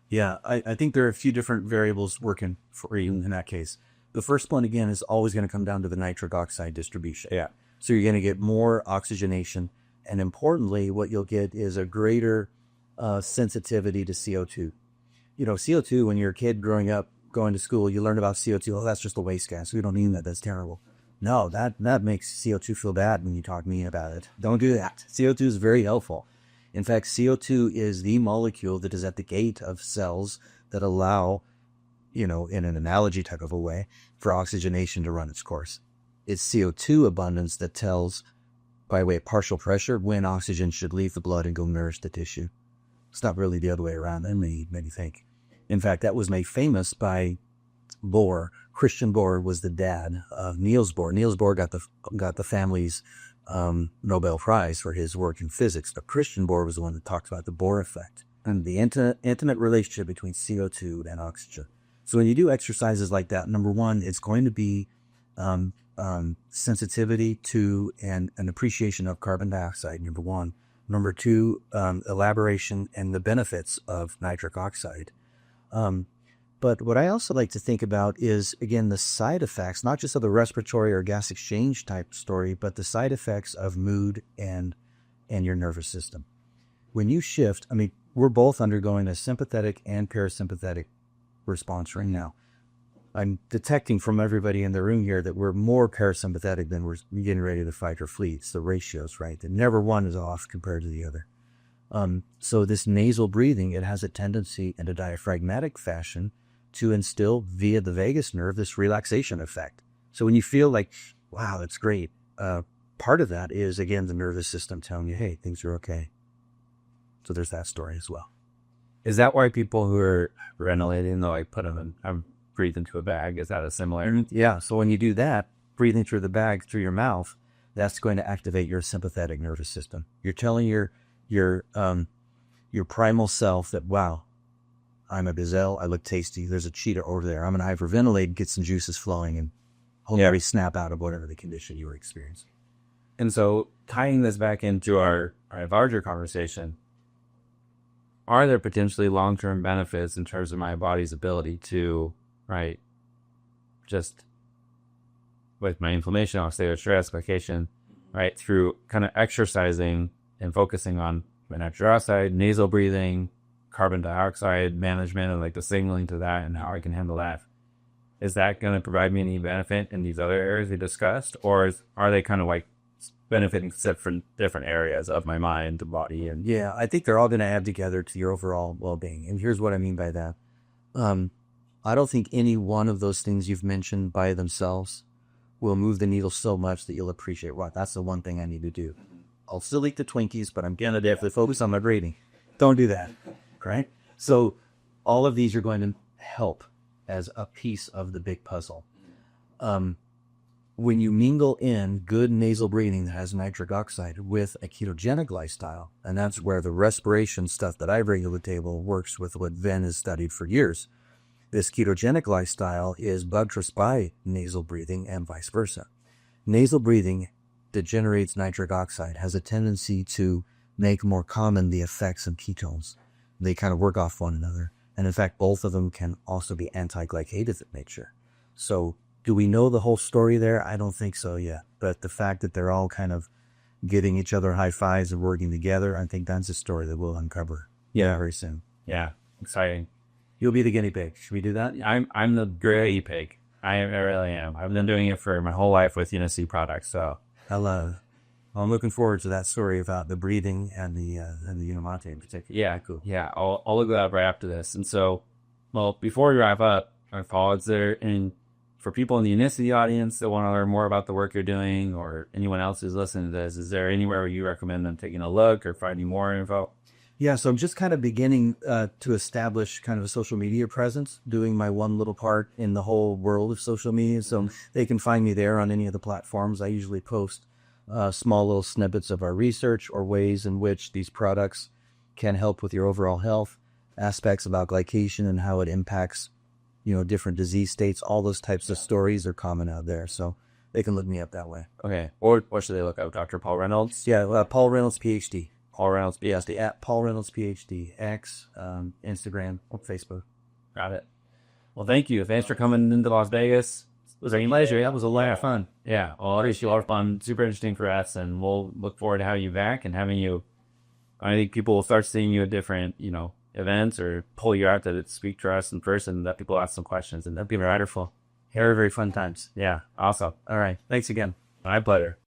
Yeah. I think there are a few different variables working for you in that case. The first one, again, is always going to come down to the nitric oxide distribution. Yeah. So you're going to get more oxygenation. And importantly, what you'll get is a greater sensitivity to CO2. CO2, when you're a kid growing up, going to school, you learn about CO2. Oh, that's just a waste gas. We don't need that. That's terrible. No, that makes CO2 feel bad when you talk to me about it. Don't do that. CO2 is very helpful. In fact, CO2 is the molecule that is at the gate of cells that allow, in an analogy type of a way, for oxygenation to run its course. It's CO2 abundance that tells, by way of partial pressure, when oxygen should leave the blood and go nourish the tissue. It's not really the other way around. That made me think. In fact, that was made famous by Bohr. Christian Bohr was the dad of Niels Bohr. Niels Bohr got the family's Nobel Prize for his work in physics. But Christian Bohr was the one that talked about the Bohr effect and the intimate relationship between CO2 and oxygen. So when you do exercises like that, number one, it's going to be sensitivity to and an appreciation of carbon dioxide, number one. Number two, elaboration and the benefits of nitric oxide. But what I also like to think about is, again, the side effects, not just of the respiratory or gas exchange type story, but the side effects of mood and your nervous system. When you shift, we're both undergoing a sympathetic and parasympathetic response right now. I'm detecting from everybody in the room here that we're more parasympathetic than we're getting ready to fight or flee. It's the ratios, right? That never one is off compared to the other. So this nasal breathing, it has a tendency in a diaphragmatic fashion to instill via the vagus nerve this relaxation effect. So when you feel like, wow, that's great, part of that is, again, the nervous system telling you, hey, things are okay. So there's that story as well. Is that why people who are ventilating, though, I put them in, I'm breathe into a bag? Is that a similar? Yeah. So when you do that, breathing through the bag, through your mouth, that's going to activate your sympathetic nervous system. You're telling your primal self that, wow, I'm a gazelle, I look tasty, there's a cheetah over there, I'm going to hyperventilate, get some juices flowing, and hopefully snap out of whatever the condition you were experiencing. And so tying this back into our larger conversation, are there potentially long-term benefits in terms of my body's ability to, just with my inflammation, oxidative stress, glycation, through kind of exercising and focusing on nitric oxide, nasal breathing, carbon dioxide management, and the signaling to that and how I can handle that? Is that going to provide me any benefit in these other areas we discussed? Or are they kind of benefiting from different areas of my mind, the body? And yeah, I think they're all going to add together to your overall well-being. And here's what I mean by that. I don't think any one of those things you've mentioned by themselves will move the needle so much that you'll appreciate, wow, that's the one thing I need to do. I'll still eat the Twinkies, but I'm going to definitely focus on my breathing. Don't do that, right? So all of these are going to help as a piece of the big puzzle. When you mingle in good nasal breathing that has nitric oxide with a ketogenic lifestyle, and that's where the respiration stuff that I bring to the table works with what Venn has studied for years. This ketogenic lifestyle is buttressed by nasal breathing and vice versa. Nasal breathing that generates nitric oxide has a tendency to make more common the effects of ketones. They kind of work off one another. And in fact, both of them can also be anti-glycative in nature. So Do we know the whole story there? I don't think so yet. But the fact that they're all kind of giving each other high fives and working together, I think that's a story that we'll uncover very soon. Yeah, exciting. You'll be the guinea pig. Should we do that? I'm the guinea pig. I really am. I've been doing it for my whole life with Unicity products. So I'm looking forward to that story about the breathing and the Unimate in particular. yeah, cool. Yeah, I'll look that up right after this. And so, well, before we wrap up, Paul, is there for people in the Unicity audience that want to learn more about the work you're doing, or anyone else who's listening to this, is there anywhere where you recommend them taking a look or finding more info? Yeah, so I'm just kind of beginning to establish kind of a social media presence, doing my one little part in the whole world of social media. So they can find me there on any of the platforms. I usually post small little snippets of our research or ways in which these products can help with your overall health, aspects about glycation and how it impacts, different disease states. All those types of stories are common out there. So they can look me up that way. Okay. Or what should they look up? Dr. Paul Reynolds? Yeah, Paul Reynolds, PhD. Paul Reynolds, PhD. At Paul Reynolds, PhD. X, Instagram, Facebook. Got it. Well, thank you. Thanks for coming into Las Vegas. It was a pleasure. That was a lot of fun. Yeah. Well, I appreciate a lot of fun. Super interesting for us. And we'll look forward to having you back and having you. I think people will start seeing you at different, events, or pull you out to speak to us in person, that people ask some questions. And that'd be wonderful. Very, very fun times. Yeah. Awesome. All right. Thanks again. My pleasure.